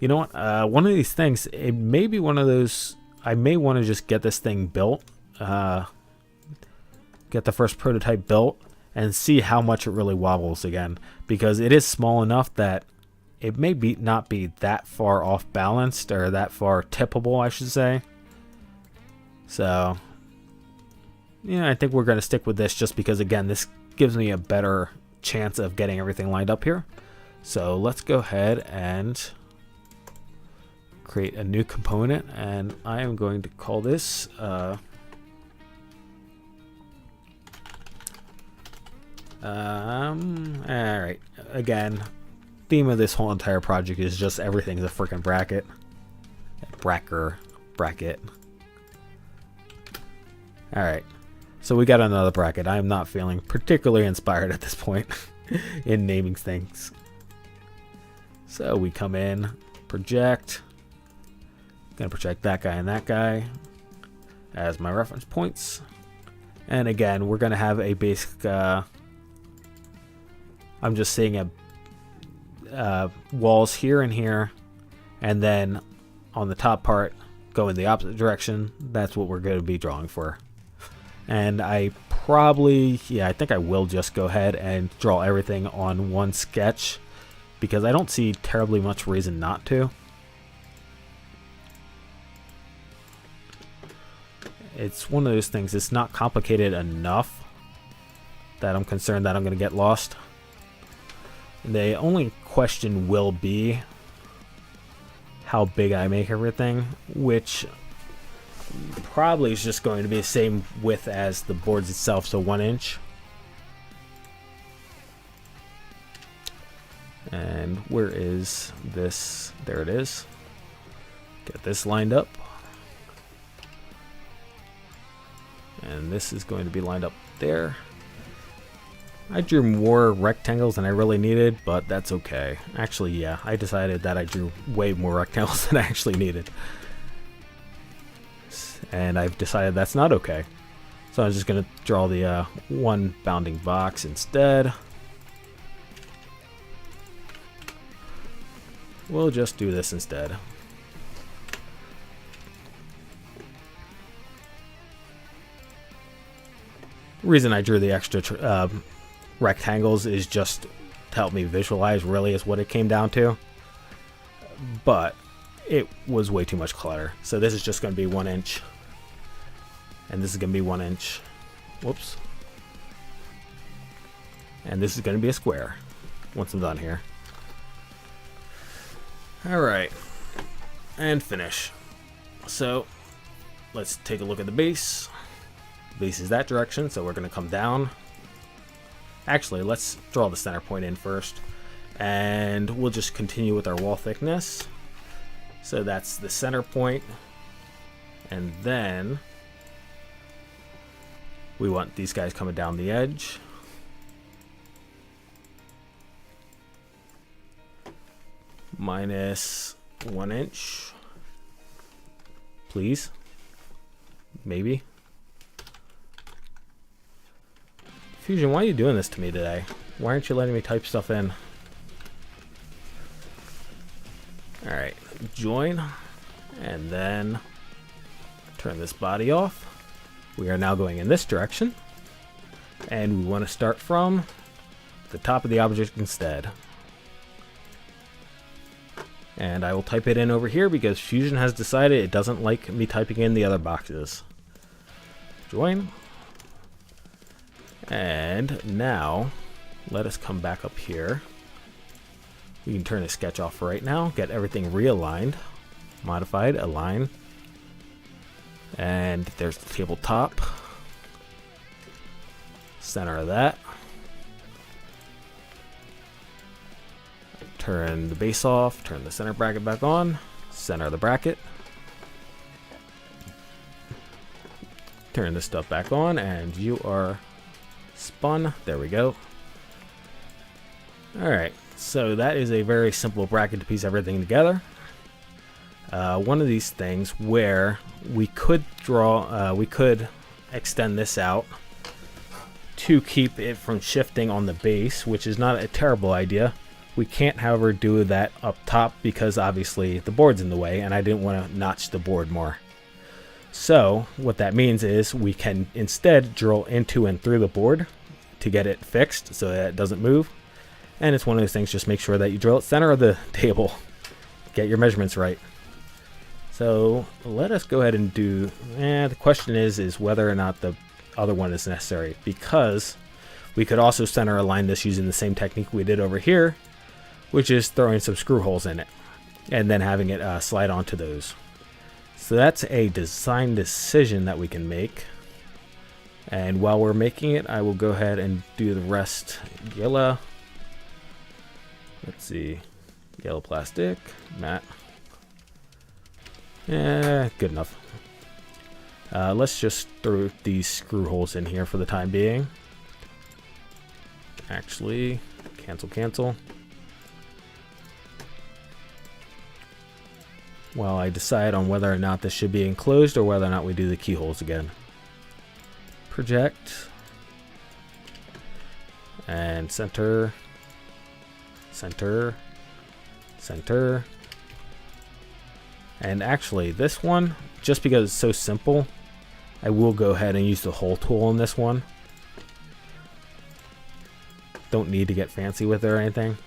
You know what? One of these things, it may be one of those, I may want to just get this thing built, get the first prototype built, and see how much it really wobbles again. Because it is small enough that it may not be that far off balanced, or that far tippable, I should say. So, yeah, I think we're going to stick with this just because, again, this gives me a better chance of getting everything lined up here. So let's go ahead and create a new component, and I am going to call this alright, again, theme of this whole entire project is just everything's a freaking bracket. Bracket. Alright, so we got another bracket. I am not feeling particularly inspired at this point in naming things. So we come in, project. Gonna project that guy and that guy as my reference points. And again, we're gonna have a basic I'm just seeing walls here and here, and then on the top part go in the opposite direction. That's what we're going to be drawing for. And I think I will just go ahead and draw everything on one sketch, because I don't see terribly much reason not to. It's one of those things, it's not complicated enough that I'm concerned that I'm going to get lost. The only question will be how big I make everything, which probably is just going to be the same width as the boards itself, so 1 inch. And where is this? There it is. Get this lined up. And this is going to be lined up there. I drew more rectangles than I really needed, but that's okay. Actually, yeah, I decided that I drew way more rectangles than I actually needed. And I've decided that's not okay. So I'm just going to draw the one bounding box instead. We'll just do this instead. The reason I drew the extra rectangles is just to help me visualize, really, is what it came down to. But it was way too much clutter. So this is just going to be 1 inch. And this is going to be 1 inch. Whoops. And this is going to be a square once I'm done here. Alright. And finish. So let's take a look at the base. Base is that direction, so we're going to come down. Actually, let's draw the center point in first, and we'll just continue with our wall thickness. So that's the center point, and then we want these guys coming down the edge. Minus 1 inch, please. Maybe. Fusion, why are you doing this to me today? Why aren't you letting me type stuff in? Alright, join, and then turn this body off. We are now going in this direction, and we want to start from the top of the object instead. And I will type it in over here because Fusion has decided it doesn't like me typing in the other boxes. Join. And now, let us come back up here. We can turn the sketch off for right now, get everything realigned, modified, align. And there's the tabletop. Center of that. Turn the base off, turn the center bracket back on, center of the bracket. Turn this stuff back on, and you are spun. There we go. Alright, so that is a very simple bracket to piece everything together. One of these things where we could draw, we could extend this out to keep it from shifting on the base, which is not a terrible idea. We can't, however, do that up top because obviously the board's in the way and I didn't want to notch the board more. So what that means is we can instead drill into and through the board to get it fixed so that it doesn't move. And it's one of those things, just make sure that you drill it center of the table. Get your measurements right. So let us go ahead and do, the question is whether or not the other one is necessary, because we could also center align this using the same technique we did over here, which is throwing some screw holes in it. and then having it slide onto those. So that's a design decision that we can make. And while we're making it, I will go ahead and do the rest yellow. Let's see, yellow plastic, matte. Yeah, good enough. Let's just throw these screw holes in here for the time being. Actually, cancel. While I decide on whether or not this should be enclosed or whether or not we do the keyholes again. Project. And center. And actually, this one, just because it's so simple, I will go ahead and use the hole tool on this one. Don't need to get fancy with it or anything.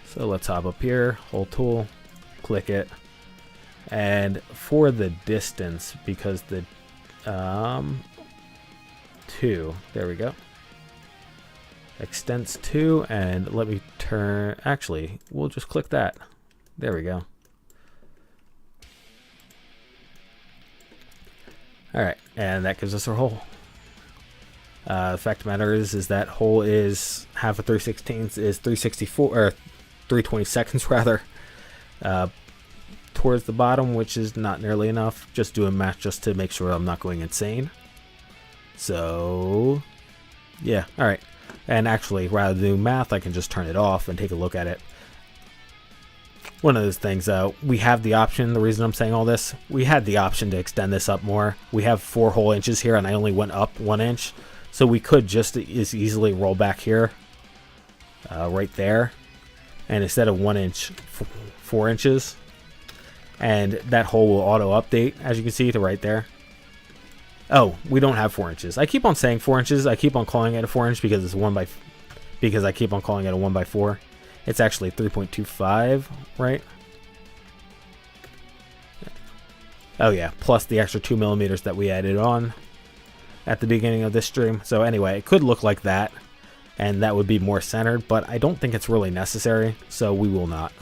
So let's hop up here, hole tool, click it. And for the distance, because the 2, there we go. Extends 2, and let me turn, actually, we'll just click that. There we go. Alright, and that gives us our hole. The fact of the matter is that hole is half of 3/16 is 364 or 3/22 rather, towards the bottom, which is not nearly enough. Just doing math just to make sure I'm not going insane. So yeah, all right. And actually, rather than do math, I can just turn it off and take a look at it. One of those things, we have the option. The reason I'm saying all this, we had the option to extend this up more. We have 4 whole inches here, and I only went up 1 inch. So we could just as easily roll back here, right there, and instead of 1 inch, 4 inches, and that hole will auto update, as you can see, to right there. Oh, we don't have 4 inches. I keep on saying 4 inches. I keep on calling it a 4 inch because it's because I keep on calling it a 1x4. It's actually 3.25, right? Oh yeah, plus the extra 2 millimeters that we added on at the beginning of this stream. So anyway, it could look like that, and that would be more centered, but I don't think it's really necessary, so we will not.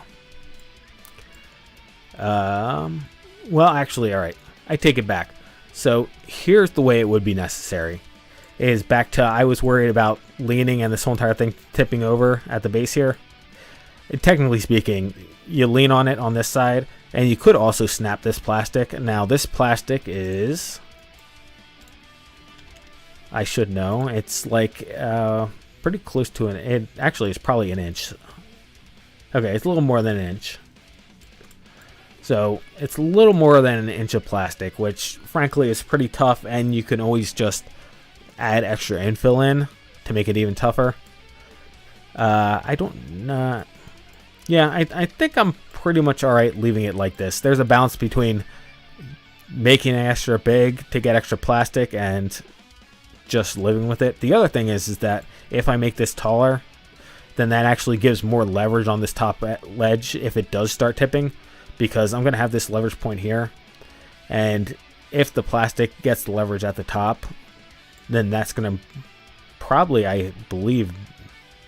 Well, actually, all right, I take it back. So here's the way it would be necessary. Is back to, I was worried about leaning and this whole entire thing tipping over at the base here. Technically speaking, you lean on it on this side, and you could also snap this plastic. Now this plastic is, I should know, it's like pretty close to it actually it's probably 1 inch. Okay, it's a little more than 1 inch. So it's a little more than 1 inch of plastic, which frankly is pretty tough, and you can always just add extra infill in to make it even tougher. Yeah, I think I'm pretty much alright leaving it like this. There's a balance between making it extra big to get extra plastic and just living with it. The other thing is that if I make this taller, then that actually gives more leverage on this top ledge if it does start tipping, because I'm going to have this leverage point here, and if the plastic gets the leverage at the top, then that's going to probably, I believe,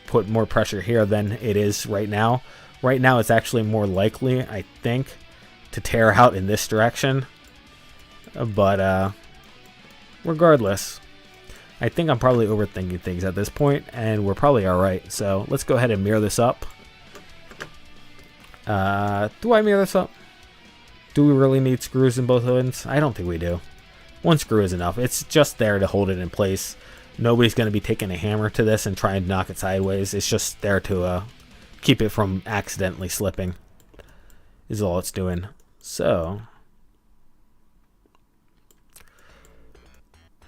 put more pressure here than it is right now. Right now it's actually more likely, I think, to tear out in this direction. But regardless, I think I'm probably overthinking things at this point, and we're probably alright. So let's go ahead and mirror this up. Do I mirror this up? Do we really need screws in both ends? I don't think we do. 1 screw is enough. It's just there to hold it in place. Nobody's going to be taking a hammer to this and trying to knock it sideways. It's just there to keep it from accidentally slipping, is all it's doing. So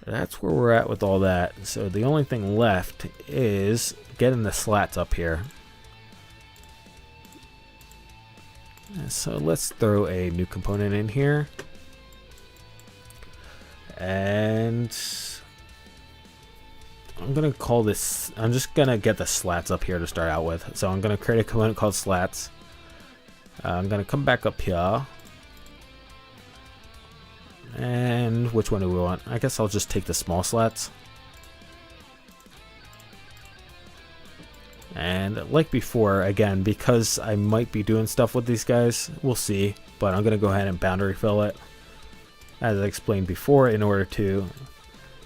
that's where we're at with all that. So the only thing left is getting the slats up here. So let's throw a new component in here, and I'm gonna call this, I'm just gonna get the slats up here to start out with. So I'm gonna create a component called slats. I'm gonna come back up here, and which one do we want? I guess I'll just take the small slats, and And like before, again, because I might be doing stuff with these guys, we'll see, but I'm going to go ahead and boundary fill it, as I explained before, in order to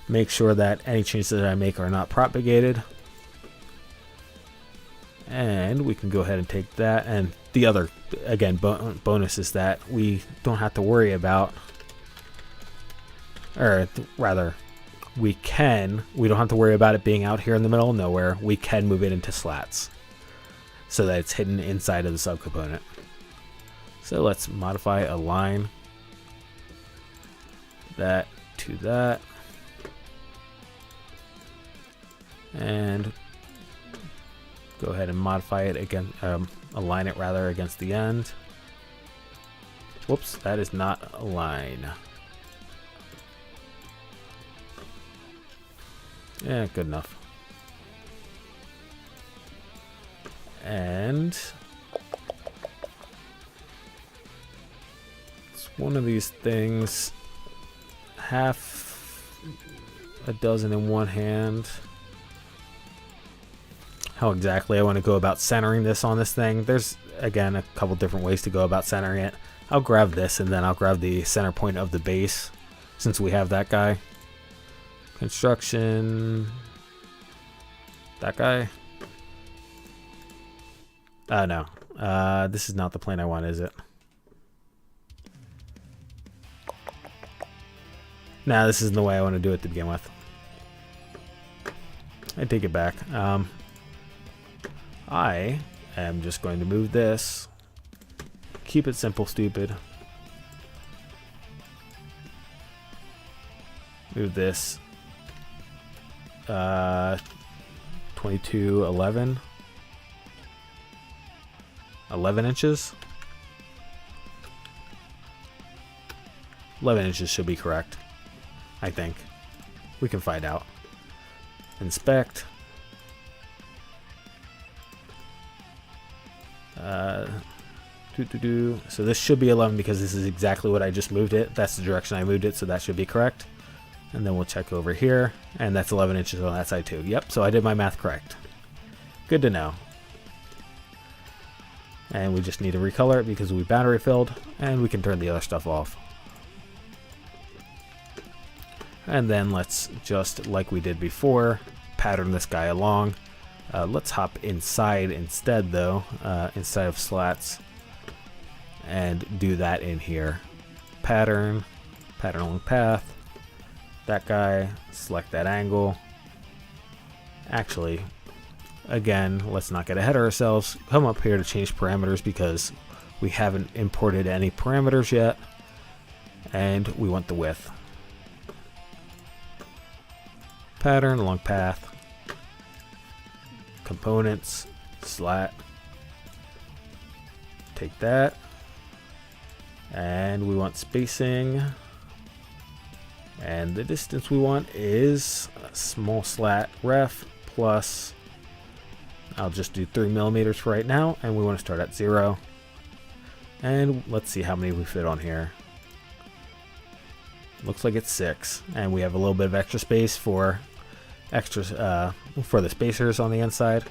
make sure that any changes that I make are not propagated. And we can go ahead and take that, and the other, again, bonus is that we don't have to worry about, or rather, we don't have to worry about it being out here in the middle of nowhere. We can move it into slats so that it's hidden inside of the subcomponent. So let's modify align that to that, and go ahead and modify it again, align it rather against the end. Whoops, that is not align. Yeah, good enough. And it's one of these things, half a dozen in one hand. How exactly I want to go about centering this on this thing, there's again a couple different ways to go about centering it. I'll grab this and then I'll grab the center point of the base, since we have that guy. Construction, that guy. No, this is not the plane I want, is it? Nah, this isn't the way I want to do it to begin with. I take it back. I am just going to move this. Keep it simple, stupid. Move this. 22, 11 inches. 11 inches should be correct, I think. We can find out. Inspect. So this should be 11 because this is exactly what I just moved it. That's the direction I moved it, so that should be correct. And then we'll check over here, and that's 11 inches on that side too. Yep, so I did my math correct. Good to know. And we just need to recolor it because we boundary filled, and we can turn the other stuff off. And then let's, just like we did before, pattern this guy along. Let's hop inside instead though, inside of slats, and do that in here. Pattern along path. That guy, select that angle. Actually, again, let's not get ahead of ourselves. Come up here to change parameters because we haven't imported any parameters yet, and we want the width. Pattern along path. Components, slat. Take that, and we want spacing. And the distance we want is a small slat ref plus, I'll just do 3 millimeters for right now, and we want to start at 0. And let's see how many we fit on here. Looks like it's 6, and we have a little bit of extra space for for the spacers on the inside.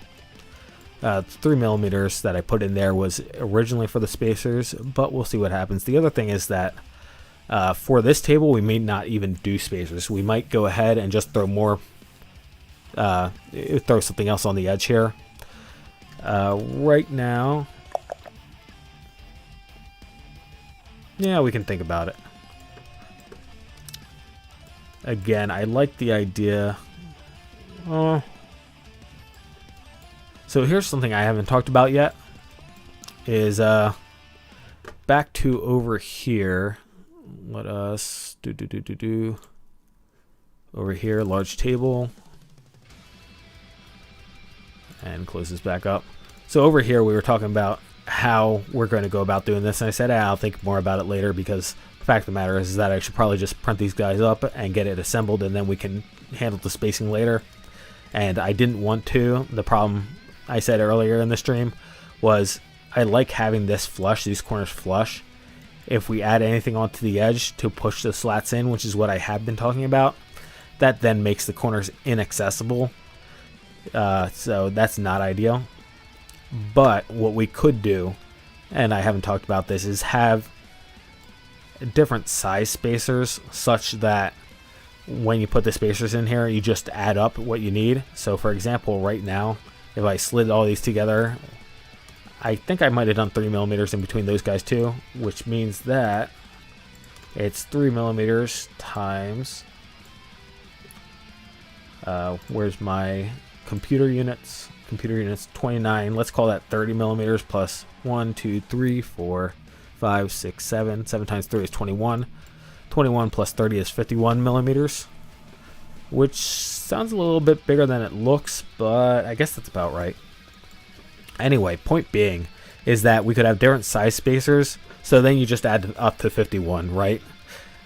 3 millimeters that I put in there was originally for the spacers, but we'll see what happens. The other thing is that for this table, we may not even do spacers. We might go ahead and just throw more, throw something else on the edge here. Right now, yeah, we can think about it. Again, I like the idea. So here's something I haven't talked about yet. Is back to over here. Let us do over here, large table, and close this back up. So over here we were talking about how we're going to go about doing this, and I said I'll think more about it later, because the fact of the matter is that I should probably just print these guys up and get it assembled, and then we can handle the spacing later. And I didn't want to. The problem I said earlier in the stream was I like having this flush, these corners flush. If we add anything onto the edge to push the slats in, which is what I have been talking about, that then makes the corners inaccessible. So that's not ideal. But what we could do, and I haven't talked about this, is have different size spacers such that when you put the spacers in here, you just add up what you need. So for example, right now, if I slid all these together, I think I might have done 3mm in between those guys too, which means that it's 3mm times, where's my computer units? Computer units 29. Let's call that 30mm plus 1, 2, 3, 4, 5, 6, 7. 7 times 3 is 21. 21 plus 30 is 51mm, which sounds a little bit bigger than it looks, but I guess that's about right. Anyway, point being is that we could have different size spacers, so then you just add up to 51, right?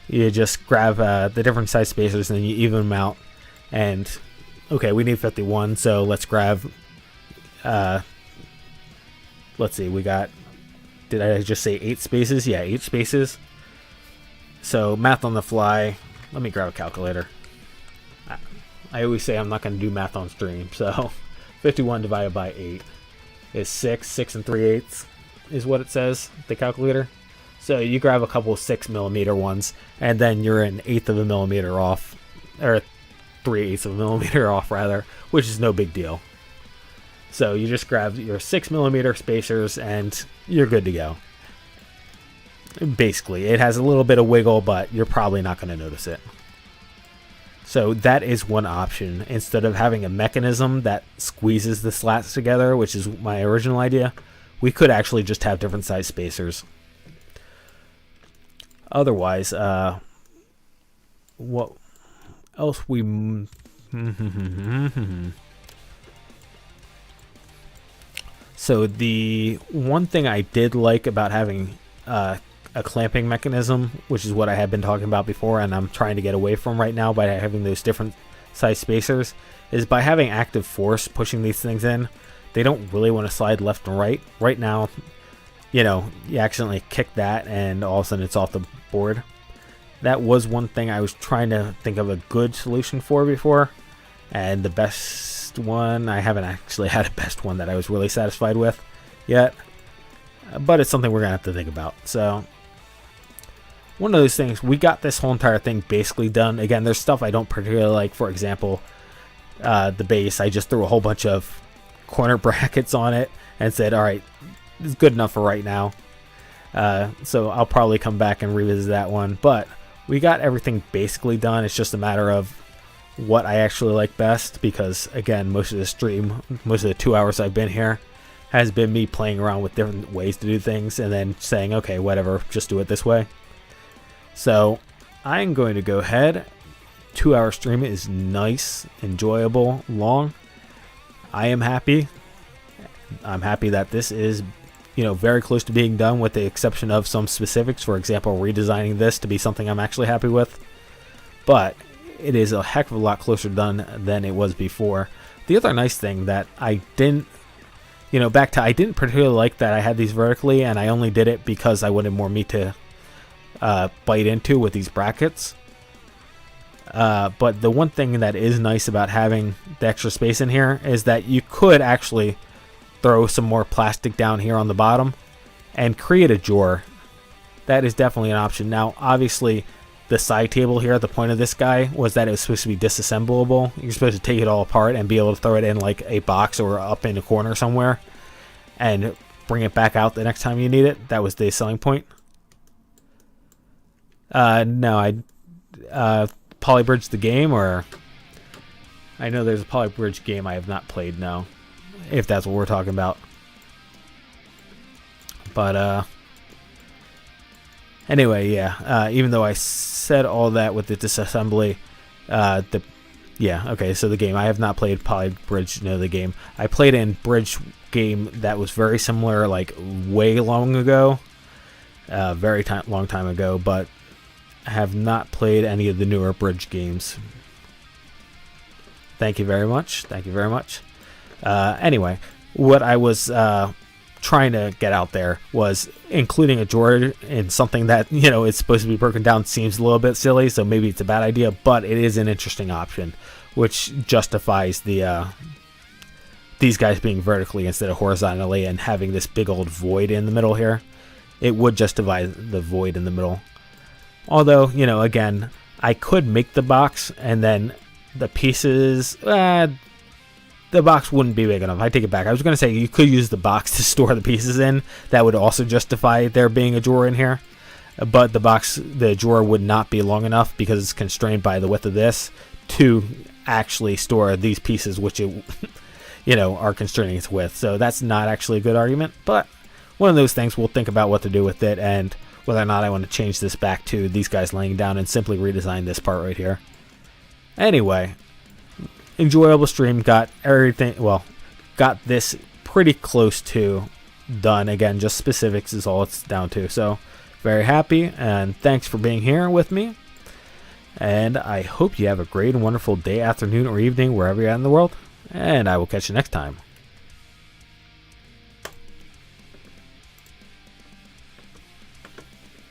You just grab the different size spacers and then you even them out, and okay, we need 51, so let's grab, let's see, we got, did I just say 8 spaces? Yeah, 8 spaces. So math on the fly, let me grab a calculator. I always say I'm not going to do math on stream, so 51 divided by 8 is 6. 6 3/8 is what it says, the calculator. So you grab a couple of 6mm ones, and then you're an 1/8 of a millimeter off, or 3/8 of a millimeter off rather, which is no big deal. So you just grab your 6mm spacers and you're good to go. Basically, it has a little bit of wiggle, but you're probably not going to notice it. So that is one option. Instead of having a mechanism that squeezes the slats together, which is my original idea, we could actually just have different size spacers. Otherwise, what else we... So the one thing I did like about having a clamping mechanism, which is what I had been talking about before and I'm trying to get away from right now by having those different size spacers, is by having active force pushing these things in, they don't really want to slide left and right. Right now, you know, you accidentally kick that and all of a sudden it's off the board. That was one thing I was trying to think of a good solution for before, and the best one, I haven't actually had a best one that I was really satisfied with yet, but it's something we're gonna have to think about. So one of those things, we got this whole entire thing basically done. Again, there's stuff I don't particularly like. For example, the base, I just threw a whole bunch of corner brackets on it and said, all right, it's good enough for right now. So I'll probably come back and revisit that one, but we got everything basically done. It's just a matter of what I actually like best, because again, most of the stream, most of the 2 hours I've been here has been me playing around with different ways to do things and then saying, okay, whatever, just do it this way. So I'm going to go ahead. 2 hour stream is nice, enjoyable, long. I am happy. I'm happy that this is, you know, very close to being done, with the exception of some specifics. For example, redesigning this to be something I'm actually happy with. But it is a heck of a lot closer done than it was before. The other nice thing that I didn't, you know, back to, I didn't particularly like that I had these vertically, and I only did it because I wanted more meat to bite into with these brackets. But the one thing that is nice about having the extra space in here is that you could actually throw some more plastic down here on the bottom and create a drawer. That is definitely an option. Now, obviously, the side table here, the point of this guy was that it was supposed to be disassemblable. You're supposed to take it all apart and be able to throw it in like a box or up in a corner somewhere and bring it back out the next time you need it. That was the selling point. No, Polybridge the game, or I know there's a Polybridge game I have not played, no, if that's what we're talking about. But anyway, yeah, even though I said all that with the disassembly, okay, so the game, I have not played Polybridge, no, the game. I played in bridge game that was very similar, like way long ago, long time ago, but I have not played any of the newer bridge games. Thank you very much. Thank you very much. Anyway, what I was trying to get out there was including a drawer in something that, you know, it's supposed to be broken down seems a little bit silly, so maybe it's a bad idea, but it is an interesting option, which justifies the these guys being vertically instead of horizontally and having this big old void in the middle here, it would justify the void in the middle. Although, you know, again, I could make the box and then the pieces, the box wouldn't be big enough. I take it back. I was going to say you could use the box to store the pieces in. That would also justify there being a drawer in here. But the drawer would not be long enough because it's constrained by the width of this to actually store these pieces, which it, you know, are constraining its width. So that's not actually a good argument, but one of those things. We'll think about what to do with it and whether or not I want to change this back to these guys laying down and simply redesign this part right here. Anyway, enjoyable stream. Got everything, well, got this pretty close to done. Again, just specifics is all it's down to. So very happy, and thanks for being here with me. And I hope you have a great and wonderful day, afternoon, or evening, wherever you're at in the world. And I will catch you next time.